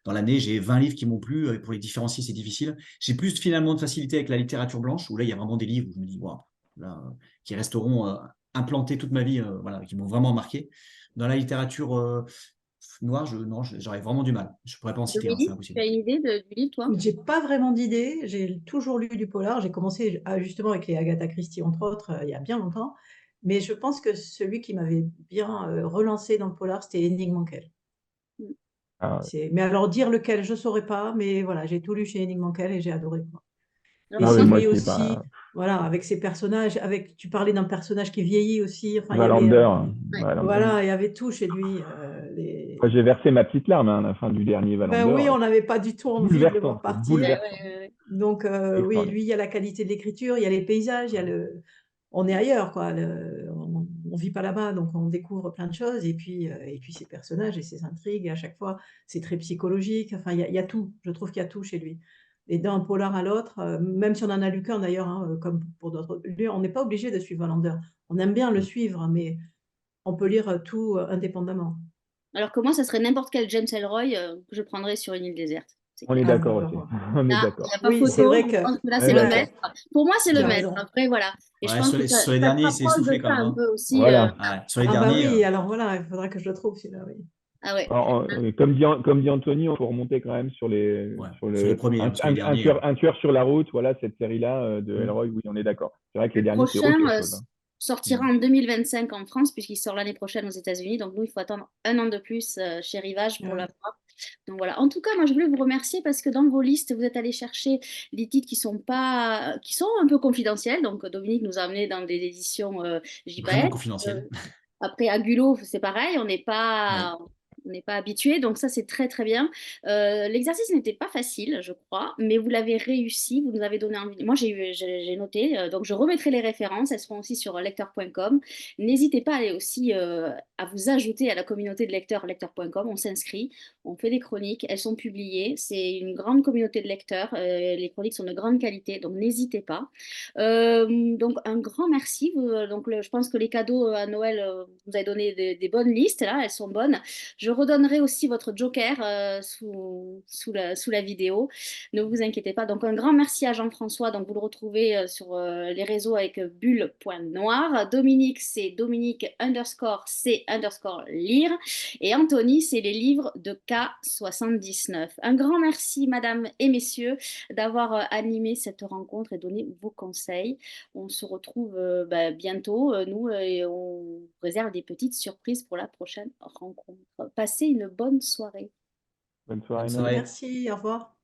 dans l'année, j'ai 20 livres qui m'ont plu. Pour les différencier, c'est difficile. J'ai plus finalement de facilité avec la littérature blanche, où là, il y a vraiment des livres où je me dis, waouh, là, qui resteront implantés toute ma vie, voilà, qui m'ont vraiment marqué. Dans la littérature noire, non, j'aurais vraiment du mal. Je pourrais pas en citer un, c'est Dominik, tu impossible. as une idée du livre, toi? J'ai pas vraiment d'idée. J'ai toujours lu du polar. J'ai commencé justement avec les Agatha Christie, entre autres, il y a bien longtemps. Mais je pense que celui qui m'avait bien relancé dans le polar, c'était Henning Mankell. Mm. Ah, Mais alors dire lequel, je saurais pas. Mais voilà, j'ai tout lu chez Henning Mankell et j'ai adoré. Et ah oui, c'est Jean-François? moi lui aussi, aussi, voilà, avec ses personnages. Tu parlais d'un personnage qui vieillit aussi. Enfin, il y avait, Wallander. Ouais. Wallander. voilà, il y avait tout chez lui. Moi, j'ai versé ma petite larme hein, à la fin du dernier Ben Wallander. oui, on n'avait pas du tout envie de le voir Bouleversant, c'est Ouais, partir. bouleversant. ouais, ouais. Donc oui, Extraordinaire. lui, il y a la qualité de l'écriture, il y a les paysages, on est ailleurs, quoi. On vit pas là-bas, donc on découvre plein de choses. Et puis ses personnages et ses intrigues, à chaque fois, c'est très psychologique. Enfin, il y a tout. Je trouve qu'il y a tout chez lui. Et d'un polar à l'autre, même si on en a lu qu'un d'ailleurs, hein, comme pour d'autres, lui, on n'est pas obligé de suivre Wallander. On aime bien le suivre, mais on peut lire tout indépendamment. Alors que moi, ça serait n'importe quel James Ellroy que je prendrais sur une île déserte. C'est On est clair. Ah, bah d'accord aussi. alors, On est Là, il d'accord. n'y a pas oui, c'est photo. vrai Je que pense que là, Ouais, c'est le bien sûr. maître. Pour moi, c'est tu le as maître. raison. Après, voilà. Et je Ouais, pense que sur les ça derniers, te c'est rapproche de essoufflé quand ça même, un hein. peu aussi. Voilà. Ouais, sur les Ah bah derniers, oui, alors voilà, il faudra que je le trouve celui-là, oui. Ah ouais. Alors, comme dit Anthony, on faut remonter quand même sur ouais, sur sur les premiers, hein, parce que les derniers, un tueur sur la route, voilà, cette série-là de mm. Ellroy, oui, on est d'accord. C'est vrai que les Le derniers, c'est prochain autre chose, hein. sortira en 2025 en France, puisqu'il sort l'année prochaine aux États-Unis. Donc, nous, il faut attendre un an de plus chez Rivage pour Ouais. la voir. Donc, voilà. En tout cas, moi, je voulais vous remercier parce que dans vos listes, vous êtes allé chercher des titres qui sont un peu confidentiels. Donc, Dominique nous a amené dans des éditions Vraiment JPS. confidentiel. Après, à Gulot, c'est pareil, Ouais. on n'est pas habitué, donc ça, c'est très, très bien. L'exercice n'était pas facile, je crois, mais vous l'avez réussi, vous nous avez donné envie. Moi, j'ai noté, donc je remettrai les références, elles seront aussi sur lecteur.com. N'hésitez pas à aller aussi à vous ajouter à la communauté de lecteurs, lecteur.com, on s'inscrit, on fait des chroniques, elles sont publiées, c'est une grande communauté de lecteurs, les chroniques sont de grande qualité, donc n'hésitez pas. Donc un grand merci. Donc je pense que les cadeaux à Noël, vous avez donné des bonnes listes là, elles sont bonnes. Je redonnerai aussi votre joker sous la vidéo. Ne vous inquiétez pas. Donc un grand merci à Jean-François. Donc vous le retrouvez sur les réseaux avec bulle.noir. Dominique, c'est Dominique _ C _ lire. Et Anthony, c'est les livres de K79. Un grand merci, madame et messieurs, d'avoir animé cette rencontre et donné vos conseils. On se retrouve bientôt, nous, et on réserve des petites surprises pour la prochaine rencontre. Passez une bonne soirée. Bonne Bonne soirée, Noémie. soirée. Merci, au revoir.